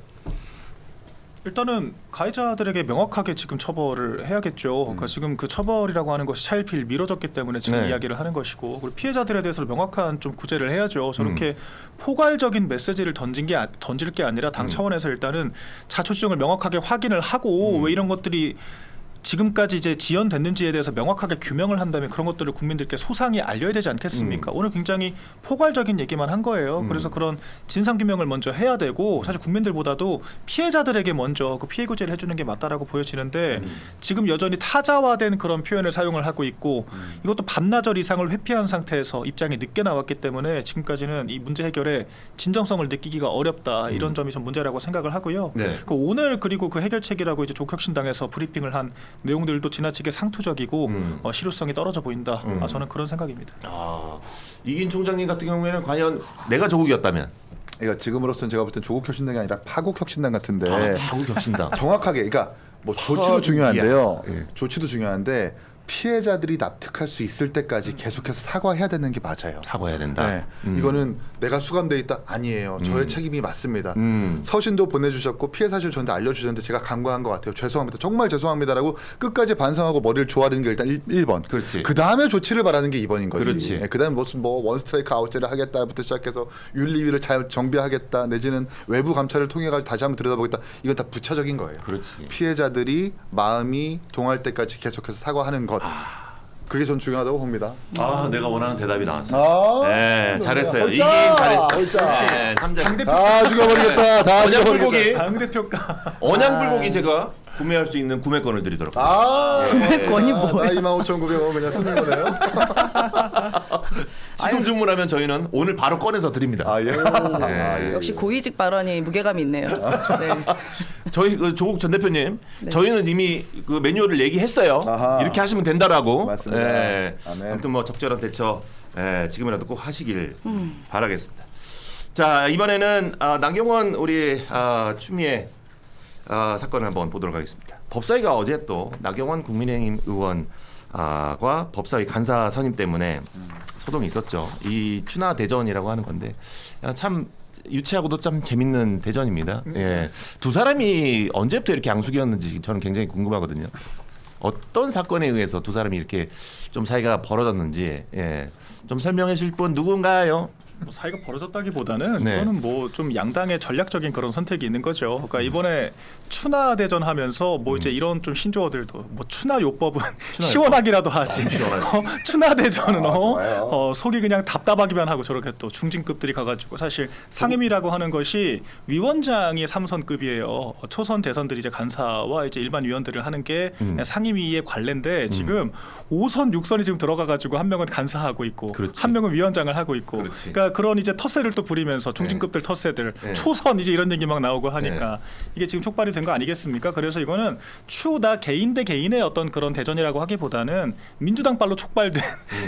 일단은 가해자들에게 명확하게 지금 처벌을 해야겠죠. 그러니까 지금 그 처벌이라고 하는 것이 차일피일 미뤄졌기 때문에 지금 네. 이야기를 하는 것이고 그리고 피해자들에 대해서 명확한 좀 구제를 해야죠. 저렇게 포괄적인 메시지를 던질 게 아니라 당 차원에서 일단은 자초지종을 명확하게 확인을 하고 왜 이런 것들이 지금까지 이제 지연됐는지에 대해서 명확하게 규명을 한다면 그런 것들을 국민들께 소상히 알려야 되지 않겠습니까? 오늘 굉장히 포괄적인 얘기만 한 거예요. 그래서 그런 진상 규명을 먼저 해야 되고 사실 국민들보다도 피해자들에게 먼저 그 피해 구제를 해주는 게 맞다라고 보여지는데 지금 여전히 타자화된 그런 표현을 사용을 하고 있고 이것도 반나절 이상을 회피한 상태에서 입장이 늦게 나왔기 때문에 지금까지는 이 문제 해결에 진정성을 느끼기가 어렵다 이런 점이 좀 문제라고 생각을 하고요. 네. 그 오늘 그리고 그 해결책이라고 이제 조국혁신당에서 브리핑을 한 내용들도 지나치게 상투적이고 실효성이 떨어져 보인다. 저는 그런 생각입니다. 이긴 총장님 같은 경우에는 과연 내가 조국이었다면 그러니까 지금으로서는 제가 볼 땐 조국 혁신당이 아니라 파국 혁신당 같은데 조국 혁신당. 정확하게 그러니까 뭐 조치도 중요한데요. 예. 조치도 중요한데 피해자들이 납득할 수 있을 때까지 계속해서 사과해야 되는 게 맞아요. 사과해야 된다. 네. 이거는 내가 수감돼 있다 아니에요. 저의 책임이 맞습니다. 서신도 보내주셨고 피해 사실 저한테 알려주셨는데 제가 간과한 것 같아요. 죄송합니다. 정말 죄송합니다라고 끝까지 반성하고 머리를 조아리는 게 일단 1번. 그렇지. 그 다음에 조치를 바라는 게 2번인 거지. 그렇지. 네, 그다음 무슨 뭐 원스트라이크 아웃제를 하겠다부터 시작해서 윤리위를 잘 정비하겠다 내지는 외부 감찰을 통해 가지고 다시 한번 들여다보겠다. 이건 다 부차적인 거예요. 그렇지. 피해자들이 마음이 동할 때까지 계속해서 사과하는 것. 그게 전 중요하다고 봅니다. 아, 내가 원하는 대답이 나왔어. 아, 네, 잘했어요. 옳자, 이긴 잘했어. 옳자. 네, 참 잘했어. 다 죽여버리겠다. 다 언양 죽여버리겠다. 불고기. 당 대표가 언양 불고기 제가 구매할 수 있는 구매권을 드리도록. 아, 구매권이 뭐예요? 25,900원 그냥 쓰는 거네요. 지금 주문하면 저희는 오늘 바로 꺼내서 드립니다. 아, 예. 아, 예. 역시 고위직 발언이 무게감이 있네요. 네. 저희 그 조국 전 대표님, 저희는 이미 그 매뉴얼을 얘기했어요. 아하. 이렇게 하시면 된다라고. 맞습니다. 예. 아멘. 아무튼 뭐 적절한 대처 지금이라도 꼭 하시길 바라겠습니다. 자, 이번에는 나경원 우리 추미애 사건을 한번 보도록 하겠습니다. 법사위가 어제 또 나경원 국민의힘 의원과 법사위 간사 선임 때문에 소동이 있었죠. 이 추나 대전이라고 하는 건데 참 유치하고도 참 재밌는 대전입니다. 예. 두 사람이 언제부터 이렇게 양숙이었는지 저는 굉장히 궁금하거든요. 어떤 사건에 의해서 두 사람이 이렇게 좀 사이가 벌어졌는지 좀 설명해 주실 분 누군가요? 뭐 사이가 벌어졌다기보다는 네. 이거는 뭐 좀 양당의 전략적인 그런 선택이 있는 거죠. 그러니까 이번에 추나 대전 하면서 뭐 이제 이런 좀 신조어들도 뭐 추나 요법은 시원하기라도 하지. 추나 대전은 좋아요. 속이 그냥 답답하기만 하고 저렇게 또 중진급들이 가가지고 사실 상임위라고 하는 것이 위원장이 3선급이에요. 초선 대선들이 이제 간사와 이제 일반 위원들을 하는 게 상임위의 관례인데 지금 5선, 6선이 지금 들어가가지고 한 명은 간사하고 있고 그렇지. 한 명은 위원장을 하고 있고. 그렇지. 그러니까 그런 이제 텃세를 또 부리면서 중진급들 텃세들 초선 이제 이런 얘기 막 나오고 하니까 이게 지금 촉발이 된 거 아니겠습니까? 그래서 이거는 추다 개인 대 개인의 어떤 그런 대전이라고 하기보다는 민주당 발로 촉발된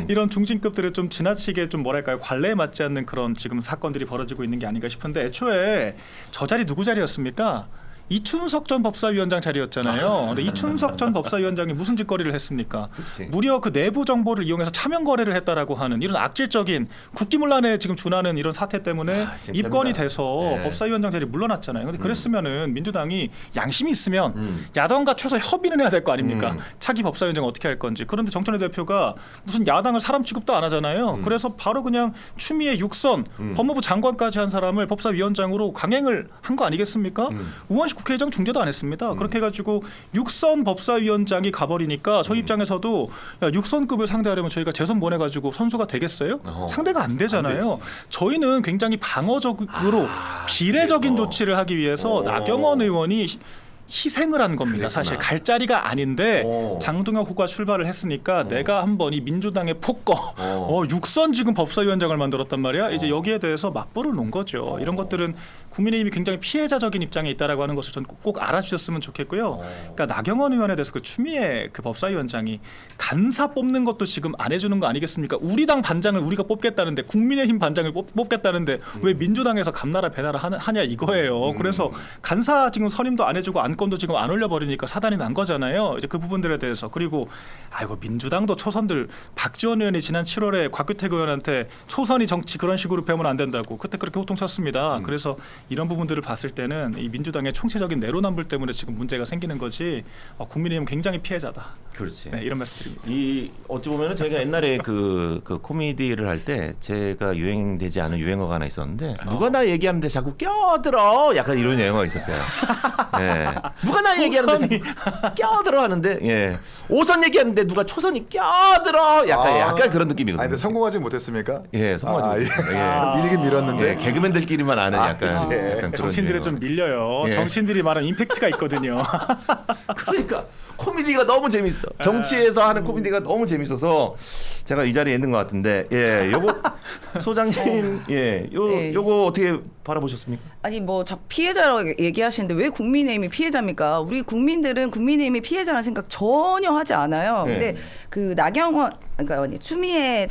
이런 중진급들의 좀 지나치게 좀 뭐랄까요 관례에 맞지 않는 그런 지금 사건들이 벌어지고 있는 게 아닌가 싶은데 애초에 저 자리 누구 자리였습니까? 이춘석 전 법사위원장 자리였잖아요. 근데 이춘석 전 법사위원장이 무슨 짓거리를 했습니까? 그치. 무려 그 내부 정보를 이용해서 차명 거래를 했다라고 하는 이런 악질적인 국기문란에 지금 준하는 이런 사태 때문에 창피합니다. 입건이 돼서 네. 법사위원장 자리 물러났잖아요. 근데 그랬으면은 민주당이 양심이 있으면 야당과 최소 협의는 해야 될 거 아닙니까? 차기 법사위원장 어떻게 할 건지. 그런데 정천회 대표가 무슨 야당을 사람 취급도 안 하잖아요. 그래서 바로 그냥 추미애 6선 법무부 장관까지 한 사람을 법사위원장으로 강행을 한 거 아니겠습니까? 우원식 국회의장 중재도 안 했습니다. 그렇게 해가지고 6선 법사위원장이 가버리니까 저희 입장에서도 야, 6선급을 상대하려면 저희가 재선 보내가지고 선수가 되겠어요? 상대가 안 되잖아요. 저희는 굉장히 방어적으로 비례적인 그래서. 조치를 하기 위해서 나경원 의원이 희생을 한 겁니다. 그랬구나. 사실 갈 자리가 아닌데 오. 장동혁 후가 출발을 했으니까 내가 한번 이 민주당의 폭거 6선 지금 법사위원장을 만들었단 말이야. 이제 여기에 대해서 맞불을 놓은 거죠. 이런 것들은 국민의힘이 굉장히 피해자적인 입장에 있다라고 하는 것을 전 꼭 알아주셨으면 좋겠고요. 그러니까 나경원 의원에 대해서 그 추미애 그 법사위원장이 간사 뽑는 것도 지금 안 해주는 거 아니겠습니까? 우리 당 반장을 우리가 뽑겠다는데 국민의힘 반장을 뽑겠다는데 왜 민주당에서 감나라 배나라 하냐 이거예요. 그래서 간사 지금 선임도 안 해주고 안건도 지금 안 올려버리니까 사단이 난 거잖아요. 이제 그 부분들에 대해서 그리고 아이고 민주당도 초선들 박지원 의원이 지난 7월에 곽규택 의원한테 초선이 정치 그런 식으로 배우면 안 된다고 그때 그렇게 호통쳤습니다. 그래서 이런 부분들을 봤을 때는 이 민주당의 총체적인 내로남불 때문에 지금 문제가 생기는 거지 국민의힘은 굉장히 피해자다. 그렇지. 네, 이런 말씀드립니다. 이 어찌 보면은 저희가 옛날에 그 코미디를 할 때 제가 유행되지 않은 유행어가 하나 있었는데 누가 나 얘기하는데 자꾸 껴들어 약간 이런 유행어가 있었어요. 예. 누가 나 얘기하는데 자꾸 껴들어 하는데 예. 5선 얘기하는데 누가 초선이 껴들어 약간 그런 느낌이거든요. 아니 근데 성공하지 못했습니까? 예, 성공하지 못했어요. 밀긴 밀었는데. 예, 개그맨들끼리만 아는 약간, 예. 약간 그런 정신들에 좀 유행어. 밀려요. 예. 정신들이 말하는 임팩트가 있거든요. 그러니까 코미디가 너무 재밌어. 정치에서 하는 코미디가 너무 재밌어서 제가 이 자리에 있는 것 같은데, 예, 요거 소장님, 예, 요거 어떻게 바라보셨습니까? 아니 뭐 피해자라고 얘기하시는데 왜 국민의힘이 피해자입니까? 우리 국민들은 국민의힘이 피해자라는 생각 전혀 하지 않아요. 네. 근데 그 나경원 그러니까 추미애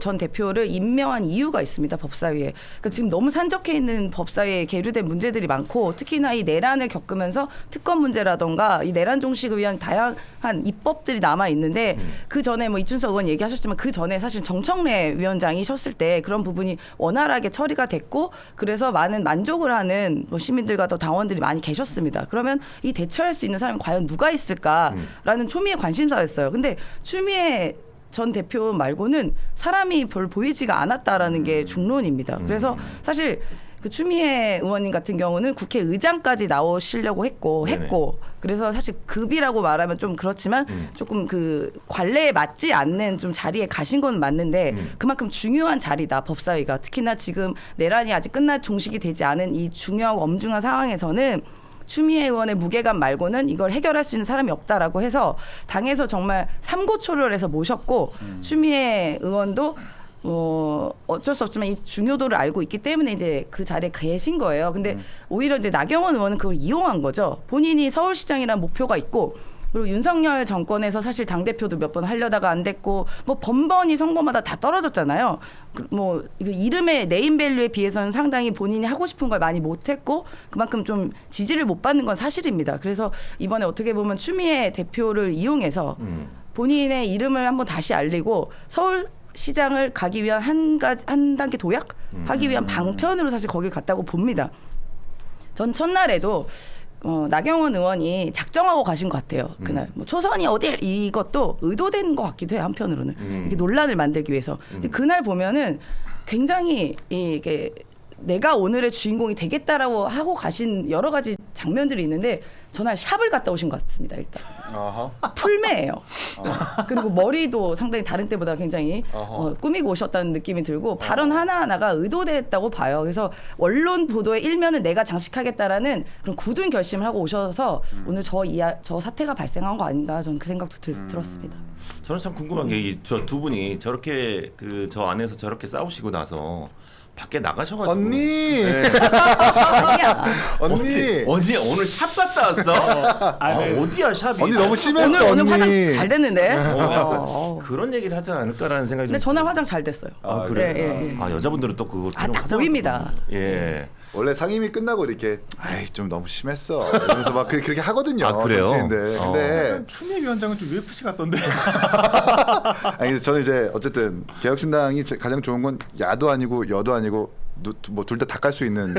전 대표를 임명한 이유가 있습니다. 법사위에. 그러니까 지금 너무 산적해 있는 법사위에 계류된 문제들이 많고 특히나 이 내란을 겪으면서 특검 문제라던가 이 내란 종식을 위한 다양한 입법들이 남아 있는데 그 전에 뭐 이준석 의원 얘기하셨지만 그 전에 사실 정청래 위원장이 셨을 때 그런 부분이 원활하게 처리가 됐고 그래서 많은 만족을 하는 뭐 시민들과 또 당원들이 많이 계셨습니다. 그러면 이 대처할 수 있는 사람이 과연 누가 있을까라는 초미의 관심사였어요. 근데 추미애 전 대표 말고는 사람이 별 보이지가 않았다라는 게 중론입니다. 그래서 사실 그 추미애 의원님 같은 경우는 국회의장까지 나오시려고 했고 그래서 사실 급이라고 말하면 좀 그렇지만 조금 그 관례에 맞지 않는 좀 자리에 가신 건 맞는데 그만큼 중요한 자리다 법사위가 특히나 지금 내란이 아직 끝날 종식이 되지 않은 이 중요하고 엄중한 상황에서는 추미애 의원의 무게감 말고는 이걸 해결할 수 있는 사람이 없다라고 해서 당에서 정말 삼고초려를 해서 모셨고 추미애 의원도 어쩔 수 없지만 이 중요도를 알고 있기 때문에 이제 그 자리에 계신 거예요. 근데 오히려 이제 나경원 의원은 그걸 이용한 거죠. 본인이 서울시장이라는 목표가 있고 그리고 윤석열 정권에서 사실 당대표도 몇 번 하려다가 안 됐고 뭐 번번이 선거마다 다 떨어졌잖아요. 뭐 이거 이름의 네임밸류에 비해서는 상당히 본인이 하고 싶은 걸 많이 못했고 그만큼 좀 지지를 못 받는 건 사실입니다. 그래서 이번에 어떻게 보면 추미애 대표를 이용해서 본인의 이름을 한번 다시 알리고 서울 시장을 가기 위한 한 단계 도약하기 위한 방편으로 사실 거길 갔다고 봅니다. 전 첫날에도 나경원 의원이 작정하고 가신 것 같아요. 그날 뭐 초선이 어딜 이것도 의도된 것 같기도 해요. 한편으로는 이렇게 논란을 만들기 위해서. 근데 그날 보면은 굉장히 이게 내가 오늘의 주인공이 되겠다라고 하고 가신 여러 가지 장면들이 있는데 전날 샵을 갔다 오신 것 같습니다. 일단 풀매예요. 그리고 머리도 상당히 다른 때보다 굉장히 꾸미고 오셨다는 느낌이 들고 발언 하나하나가 의도됐다고 봐요. 그래서 언론 보도의 일면은 내가 장식하겠다라는 그런 굳은 결심을 하고 오셔서 오늘 저 사태가 발생한 거 아닌가 저는 그 생각도 들었습니다. 저는 참 궁금한 게 저 두 분이 저렇게 저 안에서 저렇게 싸우시고 나서 밖에 나가셔가지고 언니 네. 아니야. 언니 오늘 샵 갔다 왔어? 어디야 샵이? 언니 너무 심했어. 오늘 화장 언니 잘 됐는데. 그런 얘기를 하지 않을까라는 생각이 근데 좀 전날 화장 잘 됐어요. 그래. 예. 아 여자분들은 또 그거 딱 보입니다. 예. 원래 상임위 끝나고 이렇게 아이 좀 너무 심했어 이러면서 막 그렇게 하거든요. 아, 그래요? 정치인들. 근데 추미애 위원장은 좀 UFC 같던데. 아니 저는 이제 어쨌든 개혁신당이 가장 좋은 건 야도 아니고 여도 아니고 뭐 둘 다 닦을 수 있는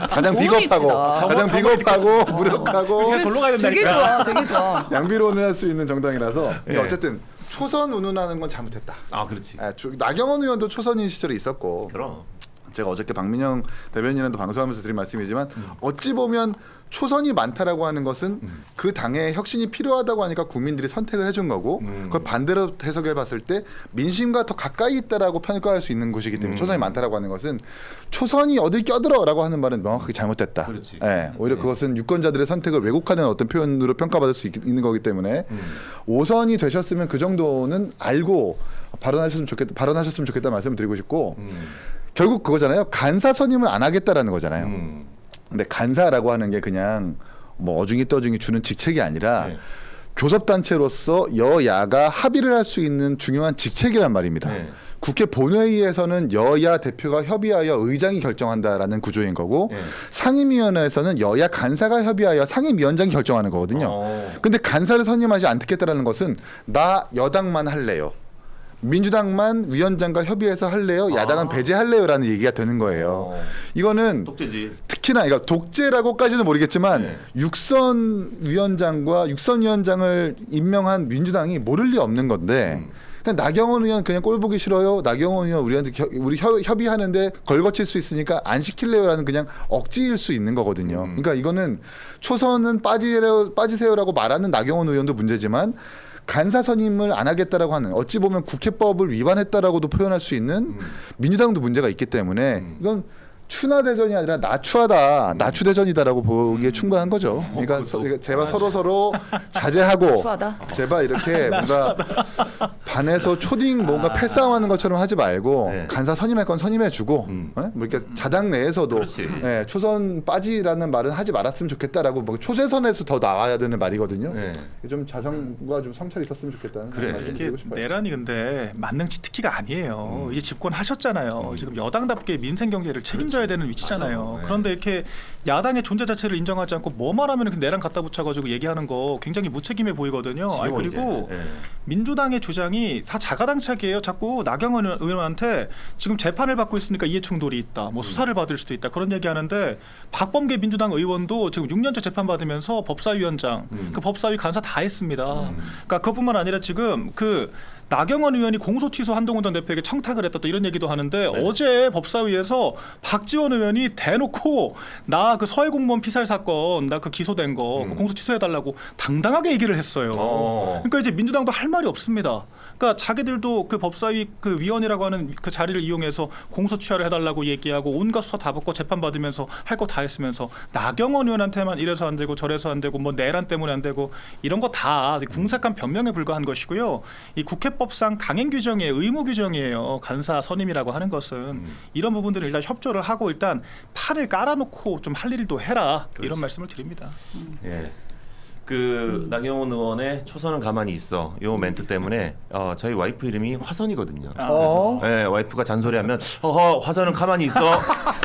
가장 좋은 비겁하고 위치다. 가장 비겁하고 무력하고 진짜 절로 가야 되게 된다니까. 좋아, 되게 좋아. 양비론을 할 수 있는 정당이라서 예. 어쨌든 초선 운운하는 건 잘못했다. 아 그렇지. 나경원 의원도 초선인 시절이 있었고 그럼. 제가 어저께 박민영 대변인과도 방송하면서 드린 말씀이지만 어찌 보면 초선이 많다라고 하는 것은 그 당의 혁신이 필요하다고 하니까 국민들이 선택을 해준 거고 그걸 반대로 해석해봤을 때 민심과 더 가까이 있다라고 평가할 수 있는 곳이기 때문에 초선이 많다라고 하는 것은 초선이 어딜 껴들어라고 하는 말은 명확하게 잘못됐다. 그렇지. 예, 오히려 그것은 유권자들의 선택을 왜곡하는 어떤 표현으로 평가받을 수 있는 거기 때문에 5선이 되셨으면 그 정도는 알고 발언하셨으면 좋겠다 말씀을 드리고 싶고 결국 그거잖아요. 간사 선임을 안 하겠다라는 거잖아요. 근데 간사라고 하는 게 그냥 뭐 어중이 떠중이 주는 직책이 아니라 네. 교섭단체로서 여야가 합의를 할 수 있는 중요한 직책이란 말입니다. 네. 국회 본회의에서는 여야 대표가 협의하여 의장이 결정한다라는 구조인 거고 네. 상임위원회에서는 여야 간사가 협의하여 상임위원장이 결정하는 거거든요. 근데 간사를 선임하지 않겠다라는 것은 나 여당만 할래요. 민주당만 위원장과 협의해서 할래요. 야당은 배제할래요라는 얘기가 되는 거예요. 이거는 독재지. 특히나 이거 독재라고까지는 모르겠지만 네. 육선 위원장을 임명한 민주당이 모를 리 없는 건데 그냥 나경원 의원 그냥 꼴 보기 싫어요. 나경원 의원 우리 협의하는데 걸거칠 수 있으니까 안 시킬래요라는 그냥 억지일 수 있는 거거든요. 그러니까 이거는 초선은 빠지세요라고 말하는 나경원 의원도 문제지만 간사 선임을 안 하겠다라고 하는 어찌 보면 국회법을 위반했다라고도 표현할 수 있는 민주당도 문제가 있기 때문에 이건 추나대전이 아니라 나추대전이다라고 보기에 충분한 거죠. 그러니까 제발 서로 자제하고 추하다. 제발 이렇게 뭔가 반에서 초딩 뭔가 패싸움하는 것처럼 하지 말고 네. 간사 선임할 건 선임해주고 뭐 이렇게 자당 내에서도 그렇지. 예, 초선 빠지라는 말은 하지 말았으면 좋겠다라고 뭐 초재선에서 더 나와야 되는 말이거든요. 네. 좀 자성과 좀 성찰이 있었으면 좋겠다는 그래. 말씀 이게 드리고 싶어요. 내란이 근데 만능치 특기가 아니에요. 이제 집권하셨잖아요. 지금 여당답게 민생 경제를 책임져야 되는 위치잖아요. 맞아. 네. 그런데 이렇게 야당의 존재 자체를 인정하지 않고 뭐 말하면 그 내란 갖다 붙여가지고 얘기하는 거 굉장히 무책임해 보이거든요. 아니, 그리고 이제. 네. 민주당의 주장이 다 자가당착이에요. 자꾸 나경원 의원한테 지금 재판을 받고 있으니까 이해충돌이 있다. 뭐 수사를 받을 수도 있다. 그런 얘기하는데 박범계 민주당 의원도 지금 6년째 재판 받으면서 법사위원장, 그 법사위 간사 다 했습니다. 그러니까 그것뿐만 아니라 지금 그 나경원 의원이 공소 취소 한동훈 전 대표에게 청탁을 했다 또 이런 얘기도 하는데 어제 법사위에서 박지원 의원이 대놓고 나 그 서해 공무원 피살 사건 나 그 기소된 거 그 공소 취소해달라고 당당하게 얘기를 했어요. 그러니까 이제 민주당도 할 말이 없습니다. 그러니까 자기들도 그 법사위 그 위원이라고 하는 그 자리를 이용해서 공소 취하를 해달라고 얘기하고 온갖 수사 다 받고 재판 받으면서 할 거 다 했으면서 나경원 의원한테만 이래서 안 되고 저래서 안 되고 뭐 내란 때문에 안 되고 이런 거 다 궁색한 변명에 불과한 것이고요. 이 국회법상 강행 규정의 의무 규정이에요. 간사 선임이라고 하는 것은 이런 부분들을 일단 협조를 하고 일단 판을 깔아놓고 좀 할 일도 해라 이런 말씀을 드립니다. 예. 그 나경원 의원의 초선은 가만히 있어. 요 멘트 때문에 저희 와이프 이름이 화선이거든요. 네, 와이프가 잔소리하면 화선은 가만히 있어.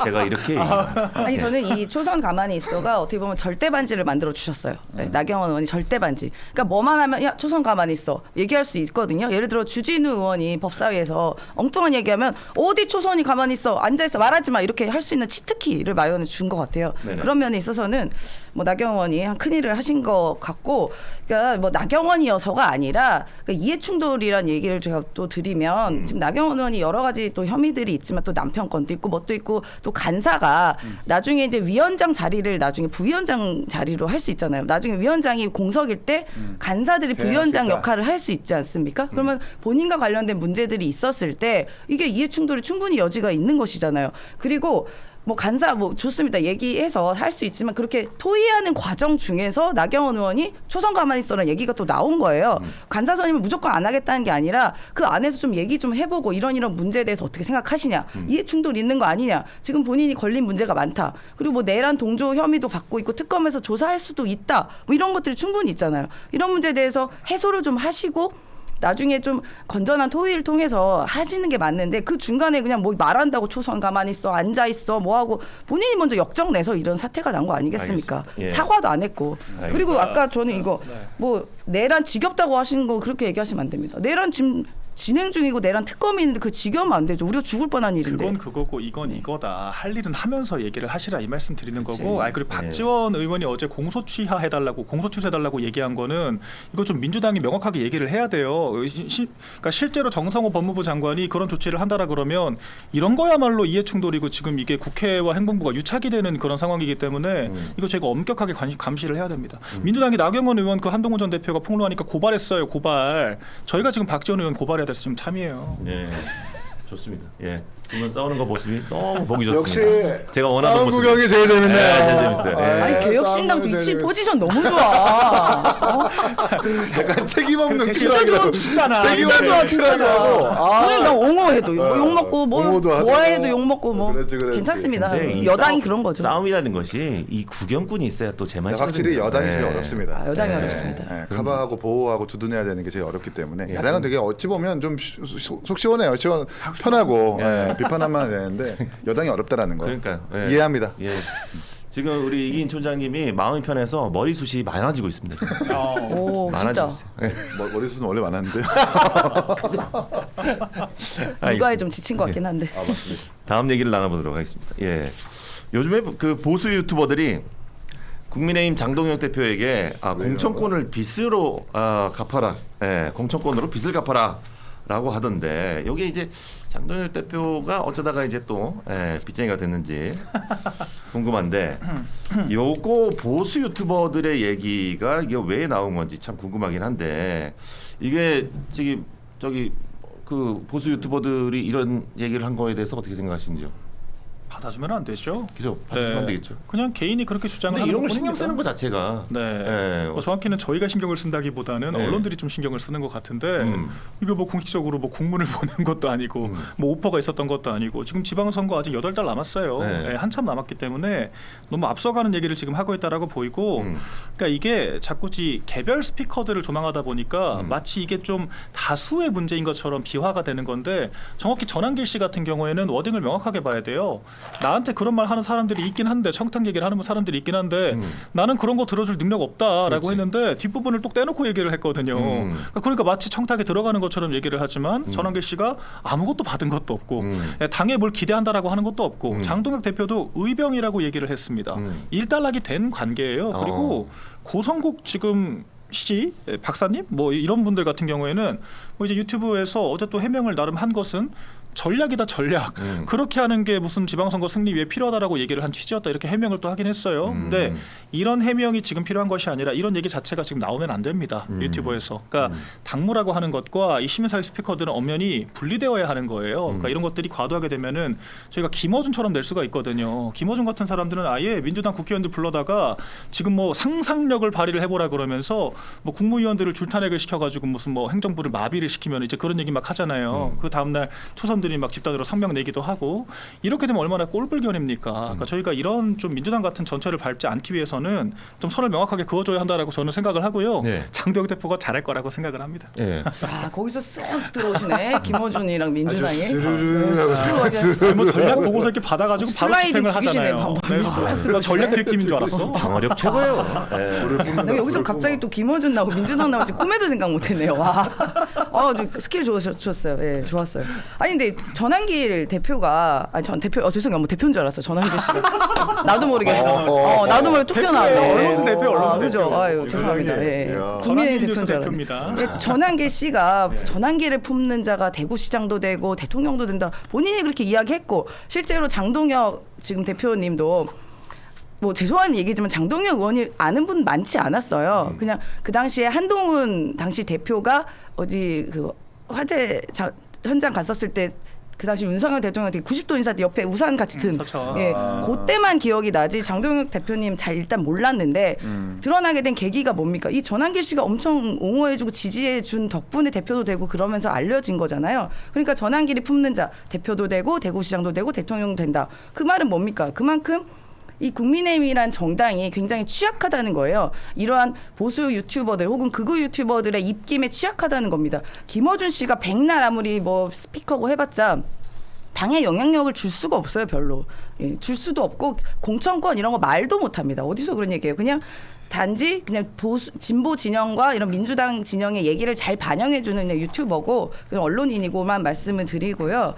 제가 이렇게 얘기합니다. 아니 저는 이 초선 가만히 있어가 어떻게 보면 절대 반지를 만들어 주셨어요. 네, 나경원 의원이 절대 반지. 그러니까 뭐만 하면 야 초선 가만히 있어 얘기할 수 있거든요. 예를 들어 주진우 의원이 법사위에서 엉뚱한 얘기하면 어디 초선이 가만히 있어 앉아 있어 말하지 마 이렇게 할 수 있는 치트키를 마련해 준 것 같아요. 네네. 그런 면에 있어서는 뭐 나경원 의원이 한 큰 일을 하신 것 같고, 그러니까 뭐 나경원이어서가 아니라 그러니까 이해충돌이란 얘기를 제가 또 드리면 지금 나경원 의원이 여러 가지 또 혐의들이 있지만 또 남편 건도 있고 뭣도 있고 또 간사가 나중에 이제 위원장 자리를 나중에 부위원장 자리로 할 수 있잖아요. 나중에 위원장이 공석일 때 간사들이 부위원장 역할을 할 수 있지 않습니까? 그러면 본인과 관련된 문제들이 있었을 때 이게 이해충돌이 충분히 여지가 있는 것이잖아요. 그리고 뭐 간사 뭐 좋습니다. 얘기해서 할 수 있지만 그렇게 토의하는 과정 중에서 나경원 의원이 초선 가만히 있어라는 얘기가 또 나온 거예요. 간사 선임을 무조건 안 하겠다는 게 아니라 그 안에서 좀 얘기 좀 해보고 이런 문제에 대해서 어떻게 생각하시냐. 이해 충돌 있는 거 아니냐. 지금 본인이 걸린 문제가 많다. 그리고 뭐 내란 동조 혐의도 받고 있고 특검에서 조사할 수도 있다. 뭐 이런 것들이 충분히 있잖아요. 이런 문제에 대해서 해소를 좀 하시고 나중에 좀 건전한 토의를 통해서 하시는 게 맞는데 그 중간에 그냥 뭐 말한다고 초선 가만히 있어 앉아 있어 뭐 하고 본인이 먼저 역정 내서 이런 사태가 난 거 아니겠습니까? 알겠습니다. 예. 사과도 안 했고 알겠습니다. 그리고 아까 저는 이거 뭐 내란 지겹다고 하시는 거 그렇게 얘기하시면 안 됩니다. 내란 지금 진행 중이고 내란 특검이 있는데 그 지겨우면 안 되죠. 우리가 죽을 뻔한 일인데. 그건 그거고 이건 이거다. 할 일은 하면서 얘기를 하시라 이 말씀 드리는 그치. 거고. 그리고 박지원 의원이 어제 공소 취하해달라고 공소 취소해달라고 얘기한 거는 이거 좀 민주당이 명확하게 얘기를 해야 돼요. 그러니까 실제로 정성호 법무부 장관이 그런 조치를 한다라 그러면 이런 거야말로 이해충돌이고 지금 이게 국회와 행정부가 유착이 되는 그런 상황이기 때문에 이거 저희가 엄격하게 감시를 해야 됩니다. 민주당이 나경원 의원 그 한동훈 전 대표가 폭로하니까 고발했어요. 고발. 저희가 지금 박지원 의원 고발해야 돼서 지금 참이에요. 예, 좋습니다. 예, 두 분 싸우는 거 모습이 너무 보기 좋습니다. 역시 제가 원하는 싸움 모습. 구경이 제일 재밌네요. 예, 제일 재밌어요. 예. 아니 개혁신당도 위치 포지션 너무 좋아. 약간 책임 없는 진짜 킬러라고. 좋잖아. 책임 진짜 좋아, 없는 진짜 킬러라고. 좋아. 저는 나 옹호해도 욕 먹고 옹호도 하고. 뭐 해도 욕 먹고 뭐 그렇지. 괜찮습니다. 근데 이 여당이 싸움- 그런 거죠. 싸움이라는 것이 이 구경꾼이 있어야 또 제맛이. 확실히 여당이 제일 예. 어렵습니다. 아, 여당이 예. 어렵습니다. 커버하고 보호하고 두둔해야 되는 게 제일 어렵기 때문에 야당은 되게 어찌 보면 좀 속 시원해요. 편하고 예. 비판하면 되는데 여당이 어렵다라는 거. 그러니까요. 예. 이해합니다. 예. 지금 우리 이기인 촌장님이 마음이 편해서 머리숱이 많아지고 있습니다. 지금. 오 진짜 많아지고 있어요. 예. 머리숱은 원래 많았는데요. 육아에 좀 지친 것 같긴 한데. 아 맞습니다. 다음 얘기를 나눠보도록 하겠습니다. 예. 요즘에 그 보수 유튜버들이 국민의힘 장동혁 대표에게 공천권을 빚으로 갚아라. 예, 공천권으로 빚을 갚아라라고 하던데 여기 이제 장동혁 대표가 어쩌다가 이제 또 빚쟁이가 됐는지 궁금한데 요거 보수 유튜버들의 얘기가 이게 왜 나온 건지 참 궁금하긴 한데 이게 저기 그 보수 유튜버들이 이런 얘기를 한 거에 대해서 어떻게 생각하시는지요? 받아주면 안 되죠. 그죠? 받으시면 안 되겠죠. 그냥 개인이 그렇게 주장을 근데 하는 이런 걸 것뿐입니다. 신경 쓰는 것 자체가 네. 예. 뭐 정확히는 저희가 신경을 쓴다기보다는 네. 언론들이 좀 신경을 쓰는 것 같은데 이거 뭐 공식적으로 뭐 공문을 보낸 것도 아니고 뭐 오퍼가 있었던 것도 아니고 지금 지방선거 아직 8달 남았어요. 네. 네, 한참 남았기 때문에 너무 앞서가는 얘기를 지금 하고 있다라고 보이고 그러니까 이게 자꾸 개별 스피커들을 조망하다 보니까 마치 이게 좀 다수의 문제인 것처럼 비화가 되는 건데 정확히 전한길 씨 같은 경우에는 워딩을 명확하게 봐야 돼요. 나한테 그런 말 하는 사람들이 있긴 한데 청탁 얘기를 하는 사람들이 있긴 한데 나는 그런 거 들어줄 능력 없다라고 그렇지. 했는데 뒷부분을 또 떼놓고 얘기를 했거든요. 그러니까 마치 청탁에 들어가는 것처럼 얘기를 하지만 전한길 씨가 아무것도 받은 것도 없고 당에 뭘 기대한다라고 하는 것도 없고 장동혁 대표도 의병이라고 얘기를 했습니다. 일단락이 된 관계예요. 그리고 고성국 지금 씨 박사님 뭐 이런 분들 같은 경우에는 뭐 이제 유튜브에서 어제 또 해명을 나름 한 것은 전략이다 전략. 그렇게 하는 게 무슨 지방선거 승리 위해 필요하다라고 얘기를 한 취지였다 이렇게 해명을 또 하긴 했어요. 근데 이런 해명이 지금 필요한 것이 아니라 이런 얘기 자체가 지금 나오면 안 됩니다. 유튜버에서. 그러니까 당무라고 하는 것과 이 시민사회 스피커들은 엄연히 분리되어야 하는 거예요. 그러니까 이런 것들이 과도하게 되면은 저희가 김어준처럼 될 수가 있거든요. 김어준 같은 사람들은 아예 민주당 국회의원들 불러다가 지금 뭐 상상력을 발휘를 해보라 그러면서 뭐 국무위원들을 줄타내게 시켜가지고 무슨 뭐 행정부를 마비를 시키면 이제 그런 얘기 막 하잖아요. 그 다음날 초선들이 막 집단으로 성명 내기도 하고 이렇게 되면 얼마나 꼴불견입니까? 그러니까 저희가 이런 좀 민주당 같은 전철을 밟지 않기 위해서는 좀 선을 명확하게 그어줘야 한다라고 저는 생각을 하고요. 네. 장동혁 대표가 잘할 거라고 생각을 합니다. 예. 아 거기서 쓱 들어오시네 김어준이랑 민주당이. 스르르 하고 뭐 전략 보고서 이렇게 받아가지고 바로 슬라이드 집행을 죽이시네, 하잖아요. 방법이. 슬라이드 나 전략 기획팀인 줄 알았어. 방어력 최고예요. 예. 내가 여기서 갑자기 또 김어준 나오고 민주당 나올지 꿈에도 생각 못했네요. 와, 스킬 좋으셨어요. 예, 좋았어요. 아니 근데 전한길 대표가 전 대표 죄송해요, 뭐 대표인 줄 알았어. 전한길 씨가 나도 모르게 나도 모르게 툭 튀어나왔네. 언론사 대표, 언론사 그죠. 대표. 아유 죄송합니다. 예. 이야. 국민의 전한길 뉴스 대표인 줄 대표입니다. 알았네. 예, 전한길 씨가 전한길을 품는 자가 대구시장도 되고 대통령도 된다. 본인이 그렇게 이야기했고 실제로 장동혁 지금 대표님도. 뭐 죄송한 얘기지만 장동혁 의원이 아는 분 많지 않았어요. 그냥 그 당시에 한동훈 당시 대표가 어디 그 화재 현장 갔었을 때 그 당시 윤석열 대통령 되게 90도 인사 옆에 우산 같이 든 예, 그때만 기억이 나지 장동혁 대표님 잘 일단 몰랐는데 드러나게 된 계기가 뭡니까? 이 전한길 씨가 엄청 옹호해주고 지지해준 덕분에 대표도 되고 그러면서 알려진 거잖아요. 그러니까 전한길이 품는 자 대표도 되고 대구시장도 되고 대통령도 된다. 그 말은 뭡니까? 그만큼 이 국민의힘이란 정당이 굉장히 취약하다는 거예요. 이러한 보수 유튜버들 혹은 극우 유튜버들의 입김에 취약하다는 겁니다. 김어준 씨가 백날 아무리 뭐 스피커고 해봤자 당에 영향력을 줄 수가 없어요. 별로. 예, 줄 수도 없고 공천권 이런 거 말도 못합니다. 어디서 그런 얘기예요. 그냥 단지 그냥 진보 진영과 이런 민주당 진영의 얘기를 잘 반영해주는 유튜버고 그냥 언론인이고만 말씀을 드리고요.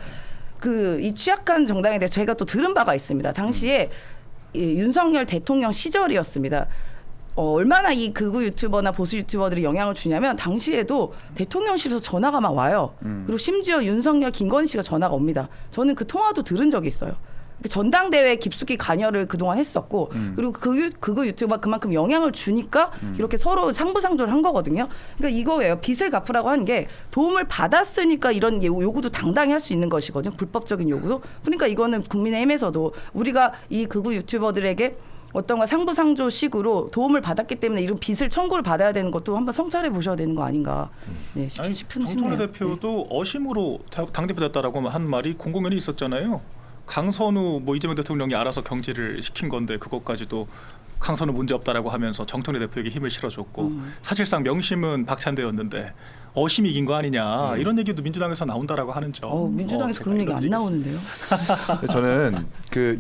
이 취약한 정당에 대해서 저희가 또 들은 바가 있습니다. 당시에 윤석열 대통령 시절이었습니다. 얼마나 이 극우 유튜버나 보수 유튜버들이 영향을 주냐면 당시에도 대통령실에서 전화가 막 와요. 그리고 심지어 윤석열 김건희 씨가 전화가 옵니다. 저는 그 통화도 들은 적이 있어요. 전당대회에 깊숙이 관여를 그동안 했었고 그리고 그거 유튜버가 그만큼 영향을 주니까 이렇게 서로 상부상조를 한 거거든요. 그러니까 이거예요. 빚을 갚으라고 한 게 도움을 받았으니까 이런 요구도 당당히 할 수 있는 것이거든요. 불법적인 요구도. 그러니까 이거는 국민의힘에서도 우리가 이 극우 유튜버들에게 어떤가 상부상조식으로 도움을 받았기 때문에 이런 빚을 청구를 받아야 되는 것도 한번 성찰해 보셔야 되는 거 아닌가 싶은 정청래 대표도 어심으로 당대표 됐다라고 한 말이 공공연히 있었잖아요. 강선우 뭐 이재명 대통령이 알아서 경질을 시킨 건데 그것까지도 강선우 문제 없다라고 하면서 정청래 대표에게 힘을 실어줬고 사실상 명심은 박찬대였는데 어심이 이긴 거 아니냐 이런 얘기도 민주당에서 나온다라고 하는 점. 민주당에서 그런 얘기 안 나오는데요. 저는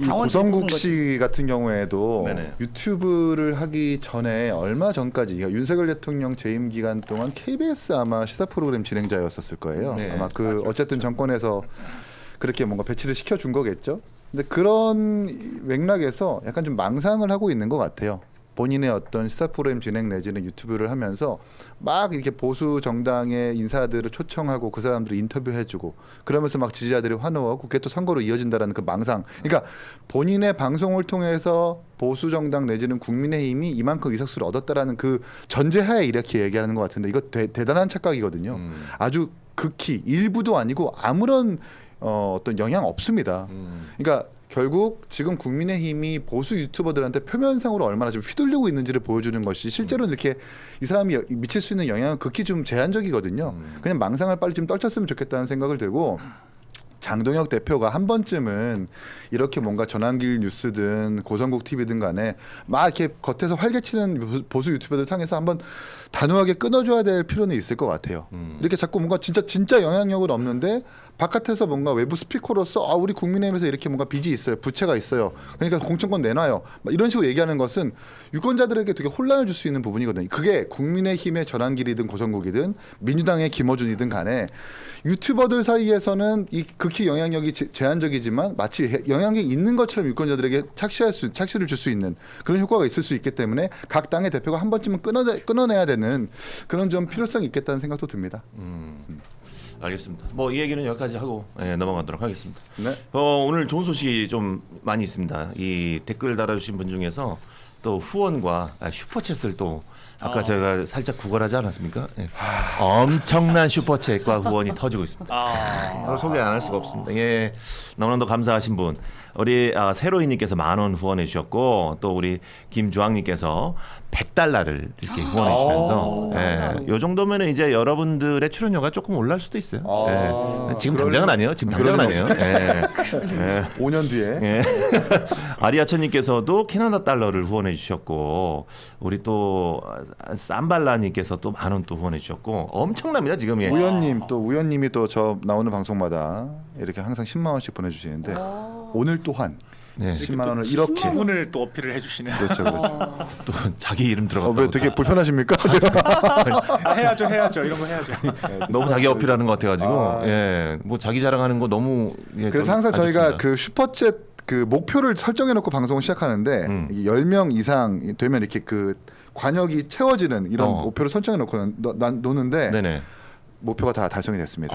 이 고성국 씨 같은 경우에도 네네. 유튜브를 하기 전에 얼마 전까지 그러니까 윤석열 대통령 재임 기간 동안 KBS 아마 시사 프로그램 진행자였었을 거예요. 네. 아마 어쨌든 정권에서 그렇게 뭔가 배치를 시켜준 거겠죠. 근데 그런 맥락에서 약간 좀 망상을 하고 있는 것 같아요. 본인의 어떤 시사 프로그램 진행 내지는 유튜브를 하면서 막 이렇게 보수 정당의 인사들을 초청하고 그 사람들을 인터뷰해주고 그러면서 막 지지자들이 환호하고 그게 또 선거로 이어진다라는 그 망상. 그러니까 본인의 방송을 통해서 보수 정당 내지는 국민의힘이 이만큼 의석수를 얻었다라는 그 전제하에 이렇게 얘기하는 것 같은데 이거 대단한 착각이거든요. 아주 극히 일부도 아니고 아무런 어떤 영향 없습니다. 그러니까 결국 지금 국민의힘이 보수 유튜버들한테 표면상으로 얼마나 좀 휘둘리고 있는지를 보여주는 것이 실제로는 이렇게 이 사람이 미칠 수 있는 영향은 극히 좀 제한적이거든요. 그냥 망상을 빨리 좀 떨쳤으면 좋겠다는 생각을 들고 장동혁 대표가 한 번쯤은 이렇게 뭔가 전환길 뉴스든 고성국 TV든 간에 막 이렇게 겉에서 활개치는 보수 유튜버들 상에서 한번 단호하게 끊어줘야 될 필요는 있을 것 같아요. 이렇게 자꾸 뭔가 진짜 영향력은 없는데 바깥에서 뭔가 외부 스피커로서 우리 국민의힘에서 이렇게 뭔가 빚이 있어요, 부채가 있어요. 그러니까 공천권 내놔요. 막 이런 식으로 얘기하는 것은 유권자들에게 되게 혼란을 줄 수 있는 부분이거든요. 그게 국민의힘의 전환길이든 고성국이든 민주당의 김어준이든 간에 유튜버들 사이에서는 이 극히 영향력이 제한적이지만 마치 영향력이 있는 것처럼 유권자들에게 착시를 줄 수 있는 그런 효과가 있을 수 있기 때문에 각 당의 대표가 한 번쯤은 끊어내야 되는 그런 좀 필요성이 있겠다는 생각도 듭니다. 알겠습니다. 뭐 이 얘기는 여기까지 하고 넘어가도록 하겠습니다. 네. 오늘 좋은 소식이 좀 많이 있습니다. 이 댓글 달아주신 분 중에서 또 후원과 슈퍼챗을 또 아까 제가 살짝 구걸하지 않았습니까? 예. 엄청난 슈퍼챗과 후원이 터지고 있습니다. 소개 안 할 수가 없습니다. 예, 너무나도 감사하신 분. 우리 세로이님께서 10,000원 후원해 주셨고 또 우리 김주황님께서 $100를 이렇게 후원해 주시면서 이 정도면은 이제 여러분들의 출연료가 조금 올라갈 수도 있어요. 지금 당장은 아니에요. 지금 당장은 아니에요. 5년 뒤에. 예. 아리아천님께서도 캐나다 달러를 후원해 주셨고 우리 또 쌈발라님께서 또 10,000원 또 후원해 주셨고 엄청납니다 지금. 예. 우연님이 또 저 나오는 방송마다 이렇게 항상 10만 원씩 보내주시는데 오늘 또한 네. 10만 원을 이렇게 지분을 또 어필을 해주시네요. 그렇죠. 또 자기 이름 들어갔다. 왜 되게 불편하십니까? 해야죠 이런 거 해야죠. 너무 자기 어필하는 것 같아가지고 뭐 자기 자랑하는 거 너무 그래서 항상 저희가 그 슈퍼챗 그 목표를 설정해놓고 방송을 시작하는데 10명 이상 되면 이렇게 그 관역이 채워지는 이런 목표를 설정해놓고 노는데 네네. 목표가 다 달성이 됐습니다.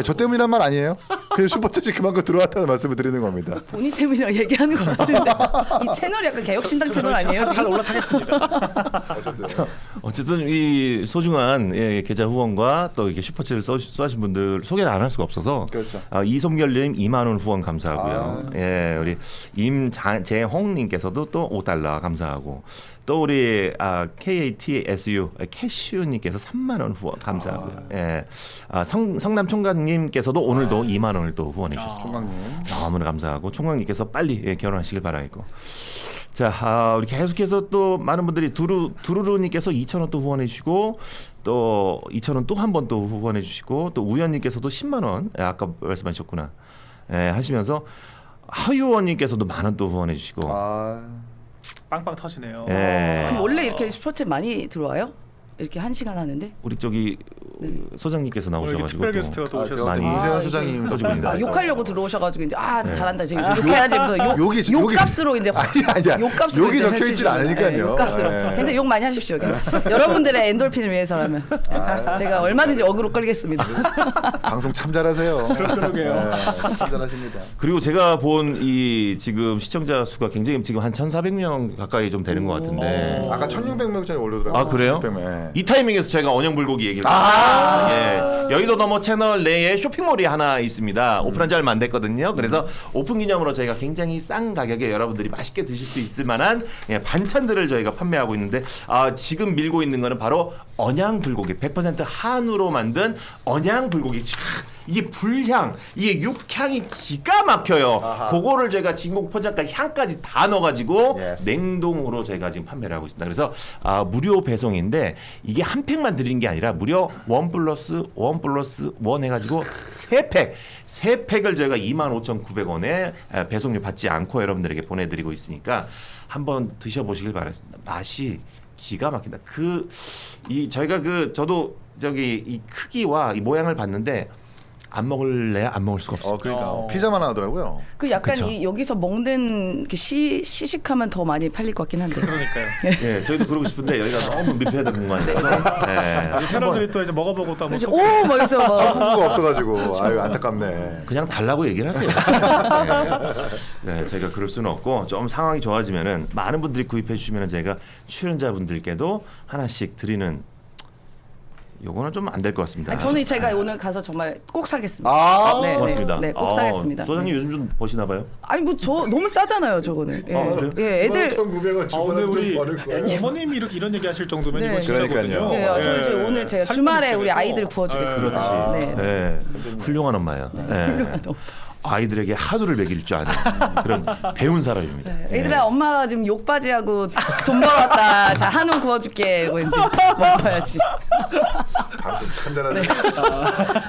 저 때문이란 말 아니에요? 그냥 슈퍼챗이 그만큼 들어왔다는 말씀을 드리는 겁니다. 본인 때문이라고 얘기하는 것 같은데 이 채널이 약간 개혁신당 채널 아니에요? 잘 올라타겠습니다. 어쨌든 이 소중한 계좌 후원과 또 이렇게 슈퍼챗을 쏘신 분들 소개를 안 할 수가 없어서 그렇죠. 이솜결님 2만 원 후원 감사하고요. 우리 임재홍님께서도 또 $5 감사하고 또 우리 KATSU 캐슈님께서 3만 원 후원 감사하고요. 성남 총각님께서도 오늘도 2만 원을 또 후원해 주셨습니다. 총각님 너무나 감사하고 총각님께서 빨리 결혼하시길 바라겠고. 자, 우리 계속해서 또 많은 분들이 두루루님께서 2,000원 또 후원해 주시고 또 2,000원 또 한 번 또 후원해 주시고 또 우연님께서도 10만 원 아까 말씀하셨구나 하시면서 하유원님께서도 10,000원 또 후원해 주시고. 빵빵 터지네요. 그럼 원래 이렇게 슈퍼챗 많이 들어와요? 이렇게 1시간 하는데? 우리 저기 소장님께서 나오셔가지고 특별 게스트가 또 오셨어요. 많이 이세현 소장님 터지고 있습니다. 욕하려고 들어오셔가지고 이제 잘한다 지금 욕해야지 하면서 욕값으로 이제 아니야. 욕값으로 욕이 이제 적혀 있질 않으니까요. 욕값으로 괜찮아 욕 많이 하십시오. 괜찮아. 여러분들의 엔돌핀을 위해서라면 제가 얼마든지 어그로 끌겠습니다. 방송 참 잘하세요. 그러게요. 참 잘하십니다. 그리고 제가 본 이 지금 시청자 수가 굉장히 지금 한 1,400명 가까이 좀 되는 것 같은데. 아까 1,600명짜리 올려더라고요. 아 그래요? 1,600명. 이 타이밍에서 제가 언영불고기 얘기를 여의도 너머 채널 내에 쇼핑몰이 하나 있습니다. 오픈한 지 얼마 안 됐거든요. 그래서 오픈 기념으로 저희가 굉장히 싼 가격에 여러분들이 맛있게 드실 수 있을 만한 반찬들을 저희가 판매하고 있는데 지금 밀고 있는 거는 바로 언양불고기 100% 한우로 만든 언양불고기. 이게 불향, 이게 육향이 기가 막혀요. 그거를 저희가 진공 포장까지 향까지 다 넣어가지고 냉동으로 저희가 지금 판매를 하고 있습니다. 그래서 무료 배송인데 이게 한 팩만 드리는 게 아니라 무려 1+1+1 해가지고 3팩을 저희가 25,900원에 배송료 받지 않고 여러분들에게 보내드리고 있으니까 한번 드셔보시길 바라겠습니다. 맛이 기가 막힌다. 저희가 저도 저기 이 크기와 이 모양을 봤는데. 안 먹을래야 안 먹을 수가 없어요. 그러니까 피자만 하더라고요. 그 약간 그쵸? 여기서 먹는 시식하면 더 많이 팔릴 것 같긴 한데. 그러니까요. 저희도 그러고 싶은데 여기가 너무 민폐된 공간이라서. 패널들이 또 이제 먹어보고 또 한번 막 여기서 홍보가 없어가지고 안타깝네. 그냥 달라고 얘기를 하세요. 저희가 그럴 수는 없고 좀 상황이 좋아지면은 많은 분들이 구입해 주시면은 저희가 출연자분들께도 하나씩 드리는 요거는 좀 안 될 것 같습니다. 아니, 저는 제가 오늘 가서 정말 꼭 사겠습니다. 아, 네, 고맙습니다. 네, 꼭 사겠습니다. 소장님 네. 요즘 좀 버시나 봐요? 아니 뭐 저 너무 싸잖아요, 저거는. 예, 그래요? 예, 애들. 1,900원 오늘 우리 주고 버는 거예요. 어머님이 이런 얘기 하실 정도면 네. 이건 진짜거든요. 그러니까요. 예, 저 이제 오늘 제가 주말에 우리 입장에서. 아이들 구워주겠습니다. 그렇지. 네. 네. 훌륭한 엄마예요. 네. 아이들에게 하루를 먹일 줄 아는 그런 배운 사람입니다. 네. 애들아, 엄마가 지금 욕바지하고 돈 벌었다. 자, 한우 구워줄게. 이거 이제 먹어야지. 방송 참 잘하네.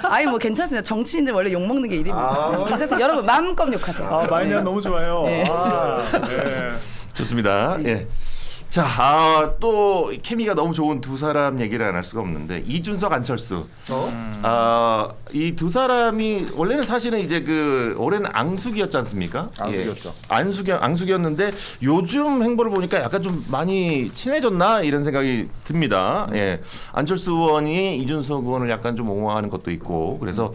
아니 뭐 괜찮습니다. 정치인들 원래 욕 먹는 게 일입니다. 괜찮습니다. 여러분 마음껏 욕하세요. 아, 마이니안 너무 좋아요. 네. 아, 네. 좋습니다. 예. 자, 또 케미가 너무 좋은 두 사람 얘기를 안 할 수가 없는데 이준석, 안철수. 이 두 사람이 원래는 사실은 이제 그 올해는 앙숙이었지 않습니까? 앙숙이었죠. 예. 앙숙이었는데 요즘 행보를 보니까 약간 좀 많이 친해졌나 이런 생각이 듭니다. 예. 안철수 의원이 이준석 의원을 약간 좀 옹호하는 것도 있고 그래서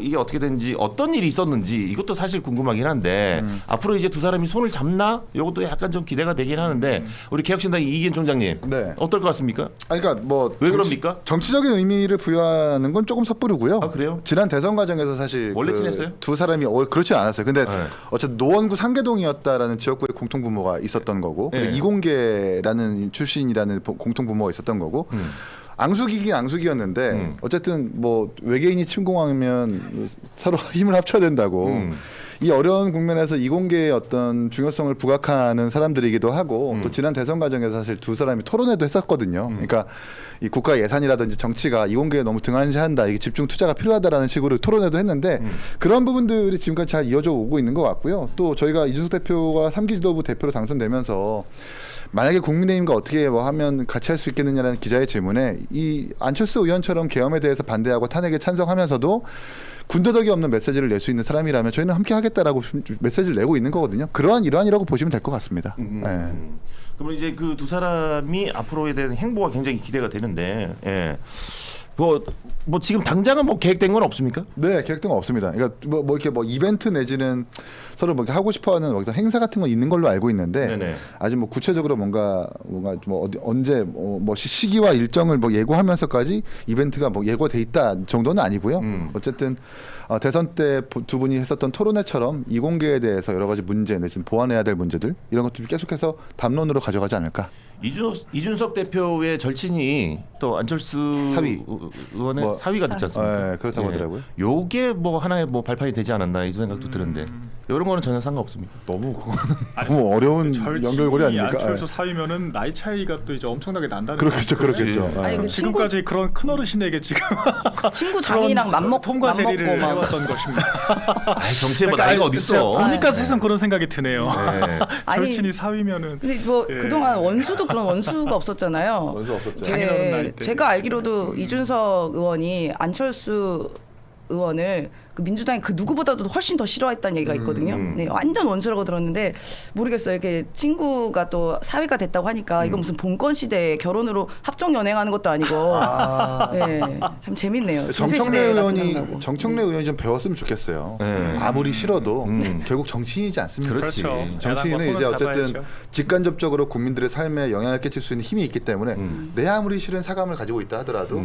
이게 어떻게 된지 어떤 일이 있었는지 이것도 사실 궁금하긴 한데 앞으로 이제 두 사람이 손을 잡나? 이것도 약간 좀 기대가 되긴 하는데 우리 개혁신당 이기현 총장님 네. 어떨 것 같습니까? 그러니까 뭐 왜 그럽니까? 정치적인 의미를 부여하는 건 조금 섣부르고요. 아, 그래요? 지난 대선 과정에서 사실 원래 친했어요? 두 사람이 그렇지 않았어요. 근데 네. 어쨌든 노원구 상계동이었다라는 지역구의 공통 부모가 있었던 거고 네. 그리고 이공계라는 출신이라는 공통 부모가 있었던 거고. 앙숙이긴 앙숙이었는데 어쨌든 뭐 외계인이 침공하면 서로 힘을 합쳐야 된다고 이 어려운 국면에서 이공계의 어떤 중요성을 부각하는 사람들이기도 하고 또 지난 대선 과정에서 사실 두 사람이 토론회도 했었거든요. 그러니까 이 국가 예산이라든지 정치가 이공계에 너무 등한시한다, 이게 집중 투자가 필요하다라는 식으로 토론회도 했는데 그런 부분들이 지금까지 잘 이어져 오고 있는 것 같고요. 또 저희가 이준석 대표가 3기 지도부 대표로 당선되면서 만약에 국민의힘과 어떻게 뭐 하면 같이 할 수 있겠느냐라는 기자의 질문에 이 안철수 의원처럼 계엄에 대해서 반대하고 탄핵에 찬성하면서도 군더더기 없는 메시지를 낼 수 있는 사람이라면 저희는 함께 하겠다라고 메시지를 내고 있는 거거든요. 그러한 일환이라고 보시면 될 것 같습니다. 네. 그러면 이제 그 두 사람이 앞으로에 대한 행보가 굉장히 기대가 되는데 예. 뭐 지금 당장은 뭐 계획된 건 없습니까? 네, 계획된 건 없습니다. 그러니까 뭐 이렇게 뭐 이벤트 내지는 서로 뭐 이렇게 하고 싶어하는 뭐 행사 같은 건 있는 걸로 알고 있는데 네네. 아직 뭐 구체적으로 뭔가 뭐 언제 뭐 시기와 일정을 뭐 예고하면서까지 이벤트가 뭐 예고돼 있다 정도는 아니고요. 어쨌든 대선 때 두 분이 했었던 토론회처럼 이공계에 대해서 여러 가지 문제 내지는 보완해야 될 문제들 이런 것들 계속해서 담론으로 가져가지 않을까. 이준석 대표의 절친이 또 안철수 사위. 의원의 뭐, 사위가 됐지 않습니까? 네, 그렇다고 하더라고요. 요게 뭐 하나의 뭐 발판이 되지 않았나 이 생각도 드는데 이런 거는 전혀 상관없습니까? 너무 그거는 너무 어려운 연결고리 아닙니까? 안철수 사위면은 나이 차이가 또 이제 엄청나게 난다는 그렇겠죠, 그렇겠죠. 아니, 그 지금까지 그런 큰 어르신에게 지금 친구 자기랑 톰과 제리를 막 해왔던 것입니다. 아이, 정치에 뭐 나이가 어디 있어? 보니까 네. 세상 그런 생각이 드네요. 네. 아니, 절친이 사위면은 근데 뭐 예. 그동안 원수도 그런 원수가 없었잖아요. 원수 없었죠. 장인어른 나이 때. 제가 알기로도 이준석 의원이 안철수 의원을 그 민주당이 그 누구보다도 훨씬 더 싫어했다는 얘기가 있거든요. 네, 완전 원수라고 들었는데 모르겠어요. 이렇게 친구가 또 사위가 됐다고 하니까 이거 무슨 봉건 시대에 결혼으로 합종 연행하는 것도 아니고, 네, 참 재밌네요. 정청래 의원이 좀 배웠으면 좋겠어요. 네. 아무리 싫어도 결국 정치인이지 않습니까? 그렇지. 그렇죠. 정치인은 이제 어쨌든 잡아야죠. 직간접적으로 국민들의 삶에 영향을 끼칠 수 있는 힘이 있기 때문에 내 아무리 싫은 사감을 가지고 있다 하더라도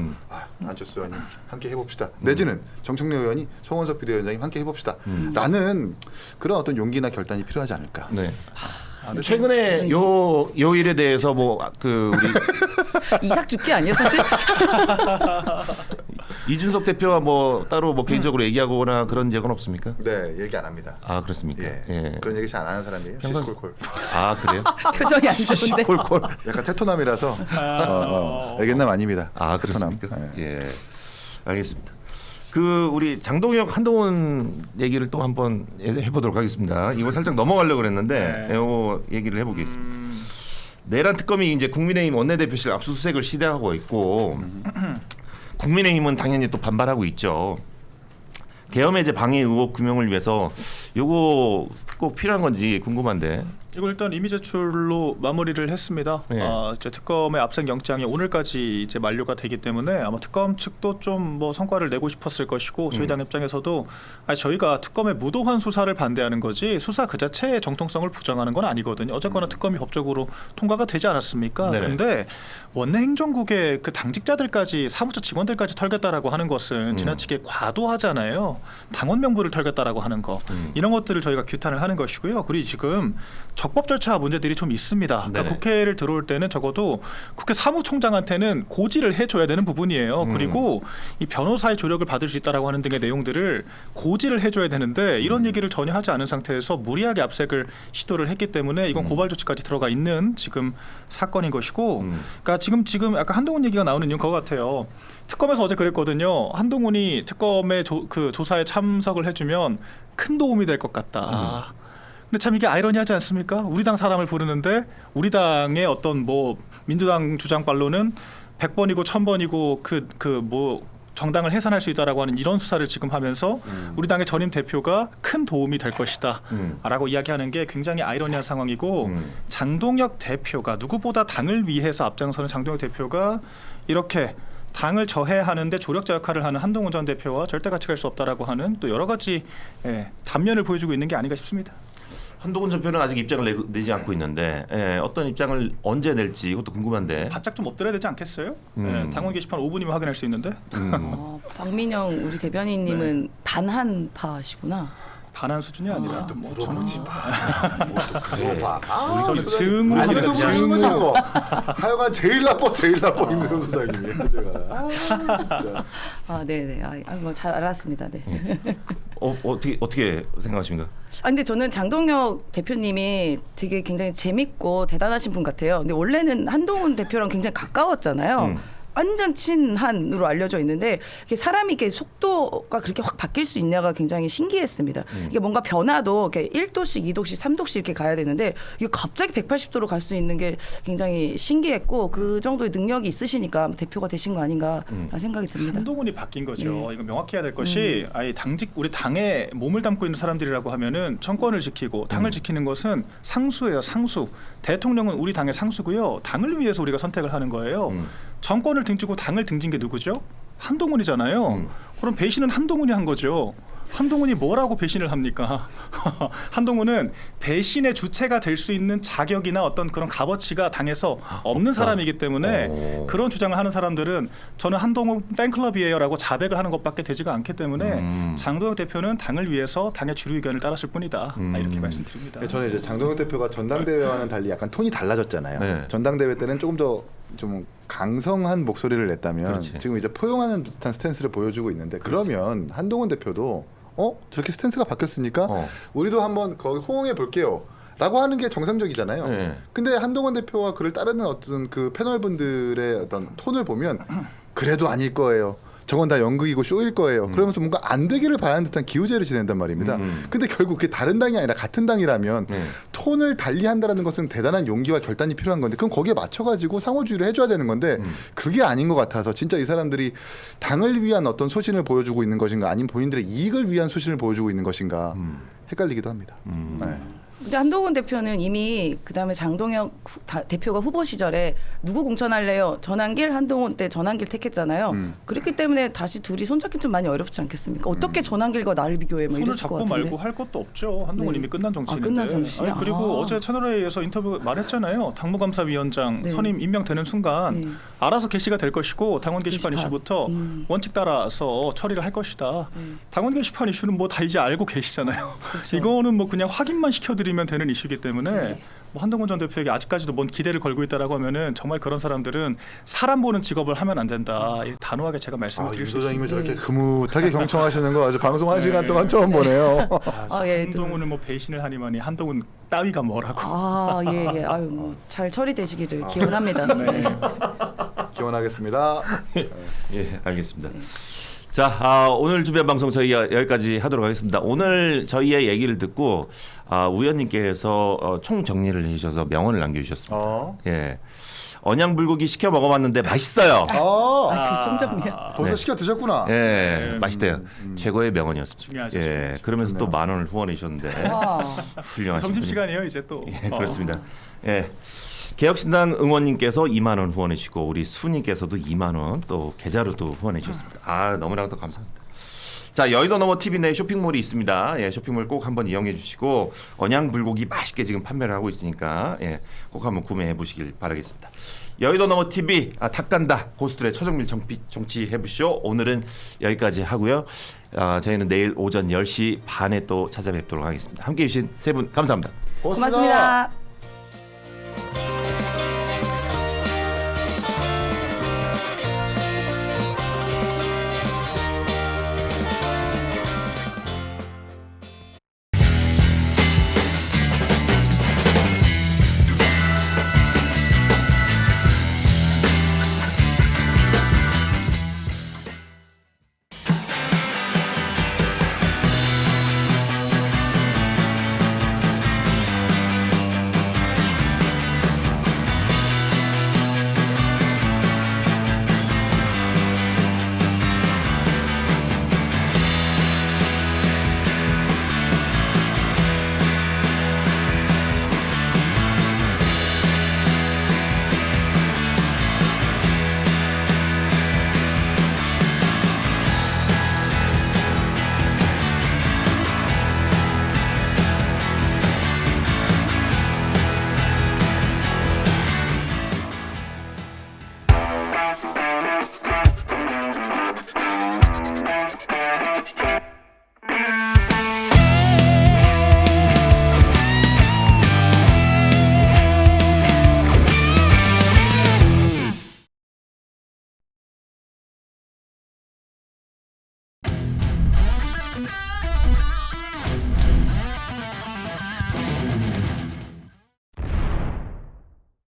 안철수 의원님 함께 해봅시다. 내지는 정청래 의원이 송원석 비대위원장님 함께 해봅시다. 라는 그런 어떤 용기나 결단이 필요하지 않을까. 네. 최근에 요 일에 대해서 뭐 그 우리 이삭 죽기 아니에요, 사실? 이준석 대표와 뭐 따로 뭐 개인적으로 얘기하거나 그런 적은 없습니까? 네, 얘기 안 합니다. 아 그렇습니까? 예. 예. 그런 얘기 잘 안 하는 사람이에요. 평소- 시시콜콜. 아 그래요? 표정이 안 좋은데. 콜콜. 약간 테토남이라서 애견남 아닙니다. 아 테토남. 그렇습니까? 예. 예. 알겠습니다. 그 우리 장동혁 한동훈 얘기를 또 한번 해보도록 하겠습니다. 이거 살짝 넘어가려고 그랬는데 이 얘기를 해보겠습니다. 내란 특검이 이제 국민의힘 원내대표실 압수수색을 시대하고 있고 국민의힘은 당연히 또 반발하고 있죠. 계엄해제 방해 의혹 규명을 위해서 요거 꼭 필요한 건지 궁금한데. 이거 일단 이미 제출로 마무리를 했습니다. 네. 이제 특검의 압생 영장이 오늘까지 이제 만료가 되기 때문에 아마 특검 측도 좀 뭐 성과를 내고 싶었을 것이고 저희 당 입장에서도 저희가 특검의 무도한 수사를 반대하는 거지 수사 그 자체의 정통성을 부정하는 건 아니거든요. 어쨌거나 특검이 법적으로 통과가 되지 않았습니까? 네네. 근데 원내 행정국의 그 당직자들까지 사무처 직원들까지 털겠다라고 하는 것은 지나치게 과도하잖아요. 당원 명부를 털겠다라고 하는 거 이런 것들을 저희가 규탄을 하는 것이고요. 그리고 지금 적법 절차 문제들이 좀 있습니다. 그러니까 네네. 국회를 들어올 때는 적어도 국회 사무총장한테는 고지를 해줘야 되는 부분이에요. 그리고 이 변호사의 조력을 받을 수 있다라고 하는 등의 내용들을 고지를 해줘야 되는데 이런 얘기를 전혀 하지 않은 상태에서 무리하게 압색을 시도를 했기 때문에 이건 고발 조치까지 들어가 있는 지금 사건인 것이고, 그러니까 지금 약간 한동훈 얘기가 나오는 이유는 그거 같아요. 특검에서 어제 그랬거든요. 한동훈이 특검의 그 조사에 참석을 해주면 큰 도움이 될 것 같다. 근데 참 이게 아이러니하지 않습니까? 우리 당 사람을 부르는데 우리 당의 어떤 뭐 민주당 주장빨로는 100번이고 1000번이고 그 뭐 정당을 해산할 수 있다라고 하는 이런 수사를 지금 하면서 우리 당의 전임 대표가 큰 도움이 될 것이다 라고 이야기하는 게 굉장히 아이러니한 상황이고 장동혁 대표가 누구보다 당을 위해서 앞장서는 장동혁 대표가 이렇게 당을 저해하는데 조력자 역할을 하는 한동훈 전 대표와 절대 같이 갈 수 없다라고 하는 또 여러 가지 단면을 보여주고 있는 게 아닌가 싶습니다. 한동훈 전 대표는 아직 입장을 내지 않고 있는데 어떤 입장을 언제 낼지 이것도 궁금한데. 바짝 좀 엎드려야 되지 않겠어요? 당원 게시판 5분이면 확인할 수 있는데. 박민영 우리 대변인님은 반한파시구나. 반한 수준이 아니라 뭐 물어보지 마. 물어봐. 저는 증오 아니 하는 그래서 증오. 무슨 거죠? 하여간 제일 나빠 임대훈 소장님이. 제가. 네네. 뭐 잘 알았습니다. 네. 어떻게 생각하십니까? 근데 저는 장동혁 대표님이 되게 굉장히 재밌고 대단하신 분 같아요. 근데 원래는 한동훈 대표랑 굉장히 가까웠잖아요. 완전 친한으로 알려져 있는데 이게 사람이 이렇게 속도가 그렇게 확 바뀔 수 있냐가 굉장히 신기했습니다. 이게 뭔가 변화도 이렇게 1도씩, 2도씩, 3도씩 이렇게 가야 되는데 이게 갑자기 180도로 갈 수 있는 게 굉장히 신기했고 그 정도의 능력이 있으시니까 대표가 되신 거 아닌가라는 생각이 듭니다. 한동훈이 바뀐 거죠. 이거 명확해야 될 것이 아예 우리 당에 몸을 담고 있는 사람들이라고 하면은 정권을 지키고 당을 지키는 것은 상수예요. 상수. 대통령은 우리 당의 상수고요. 당을 위해서 우리가 선택을 하는 거예요. 정권을 등지고 당을 등진 게 누구죠? 한동훈이잖아요. 그럼 배신은 한동훈이 한 거죠. 한동훈이 뭐라고 배신을 합니까? 한동훈은 배신의 주체가 될 수 있는 자격이나 어떤 그런 값어치가 당에서 없는 사람이기 때문에 그런 주장을 하는 사람들은 저는 한동훈 팬클럽이에요라고 자백을 하는 것밖에 되지가 않기 때문에 장동혁 대표는 당을 위해서 당의 주류 의견을 따랐을 뿐이다. 이렇게 말씀드립니다. 저는 이제 장동혁 대표가 전당대회와는 달리 약간 톤이 달라졌잖아요. 네. 전당대회 때는 조금 더 좀 강성한 목소리를 냈다면 그렇지. 지금 이제 포용하는 듯한 스탠스를 보여주고 있는데 그러면 한동훈 대표도 저렇게 스탠스가 바뀌었으니까 우리도 한번 거기 호응해 볼게요. 라고 하는 게 정상적이잖아요. 네. 근데 한동훈 대표와 그를 따르는 어떤 그 패널분들의 어떤 톤을 보면 그래도 아닐 거예요. 저건 다 연극이고 쇼일 거예요. 그러면서 뭔가 안 되기를 바라는 듯한 기우제를 지낸단 말입니다. 근데 결국 그게 다른 당이 아니라 같은 당이라면 톤을 달리한다는 것은 대단한 용기와 결단이 필요한 건데 그럼 거기에 맞춰가지고 상호주의를 해줘야 되는 건데 그게 아닌 것 같아서 진짜 이 사람들이 당을 위한 어떤 소신을 보여주고 있는 것인가 아니면 본인들의 이익을 위한 소신을 보여주고 있는 것인가 헷갈리기도 합니다. 네. 근데 한동훈 대표는 이미 그다음에 장동혁 대표가 후보 시절에 누구 공천할래요? 전환길, 한동훈 때 전환길 택했잖아요. 그렇기 때문에 다시 둘이 손잡기 좀 많이 어렵지 않겠습니까? 어떻게 전환길과 나를 비교해? 뭐 손을 이랬을 것 잡고 같은데. 말고 할 것도 없죠. 한동훈 이미 끝난 정치인인데. 끝난 정치야? 그리고 어제 채널A에서 인터뷰 말했잖아요. 당무감사위원장 선임 임명되는 순간 알아서 게시가 될 것이고 당원 게시판 이슈부터 원칙 따라서 처리를 할 것이다. 당원 게시판 이슈는 뭐 다 이제 알고 계시잖아요. 그렇죠. 이거는 뭐 그냥 확인만 시켜드리면 되는 이슈이기 때문에 뭐 한동훈 전 대표에게 아직까지도 뭔 기대를 걸고 있다라고 하면은 정말 그런 사람들은 사람 보는 직업을 하면 안 된다. 단호하게 제가 말씀을 드릴 수 있습니다. 소장님이 저렇게 흐뭇하게 경청하시는 거 아주 방송 1시간 동안 처음 보네요. 한동훈을 뭐 배신을 하니만이 한동훈 따위가 뭐라고. 예. 아유 뭐 잘 처리되시기를 기원합니다. 기원하겠습니다. 예, 알겠습니다. 자, 오늘 준비한 방송 저희가 여기까지 하도록 하겠습니다. 오늘 저희의 얘기를 듣고 우 의원님께서 총 정리를 해주셔서 명언을 남겨주셨습니다. 예, 언양 불고기 시켜 먹어봤는데 맛있어요. 그 점점이요. 벌써 시켜 드셨구나. 예, 맛있대요. 최고의 명언이었습니다. 중요하죠, 예, 중요하죠. 그러면서 또 10,000원을 후원해 주셨는데 와. 훌륭하신 점심 분이- 시간이에요 이제 또. 예, 그렇습니다. 예. 개혁신당 응원님께서 2만 원 후원해 주시고 우리 수님께서도 2만 원 또 계좌로 또 후원해 주셨습니다. 너무나도 감사합니다. 자, 여의도 너머 TV 내 쇼핑몰이 있습니다. 예, 쇼핑몰 꼭 한번 이용해 주시고 언양 불고기 맛있게 지금 판매를 하고 있으니까 예, 꼭 한번 구매해 보시길 바라겠습니다. 여의도 너머 TV 탁간다 고수들의 최정밀 정치 해보시오. 오늘은 여기까지 하고요. 저희는 내일 오전 10시 반에 또 찾아뵙도록 하겠습니다. 함께해 주신 세 분 감사합니다. 고맙습니다. 고맙습니다.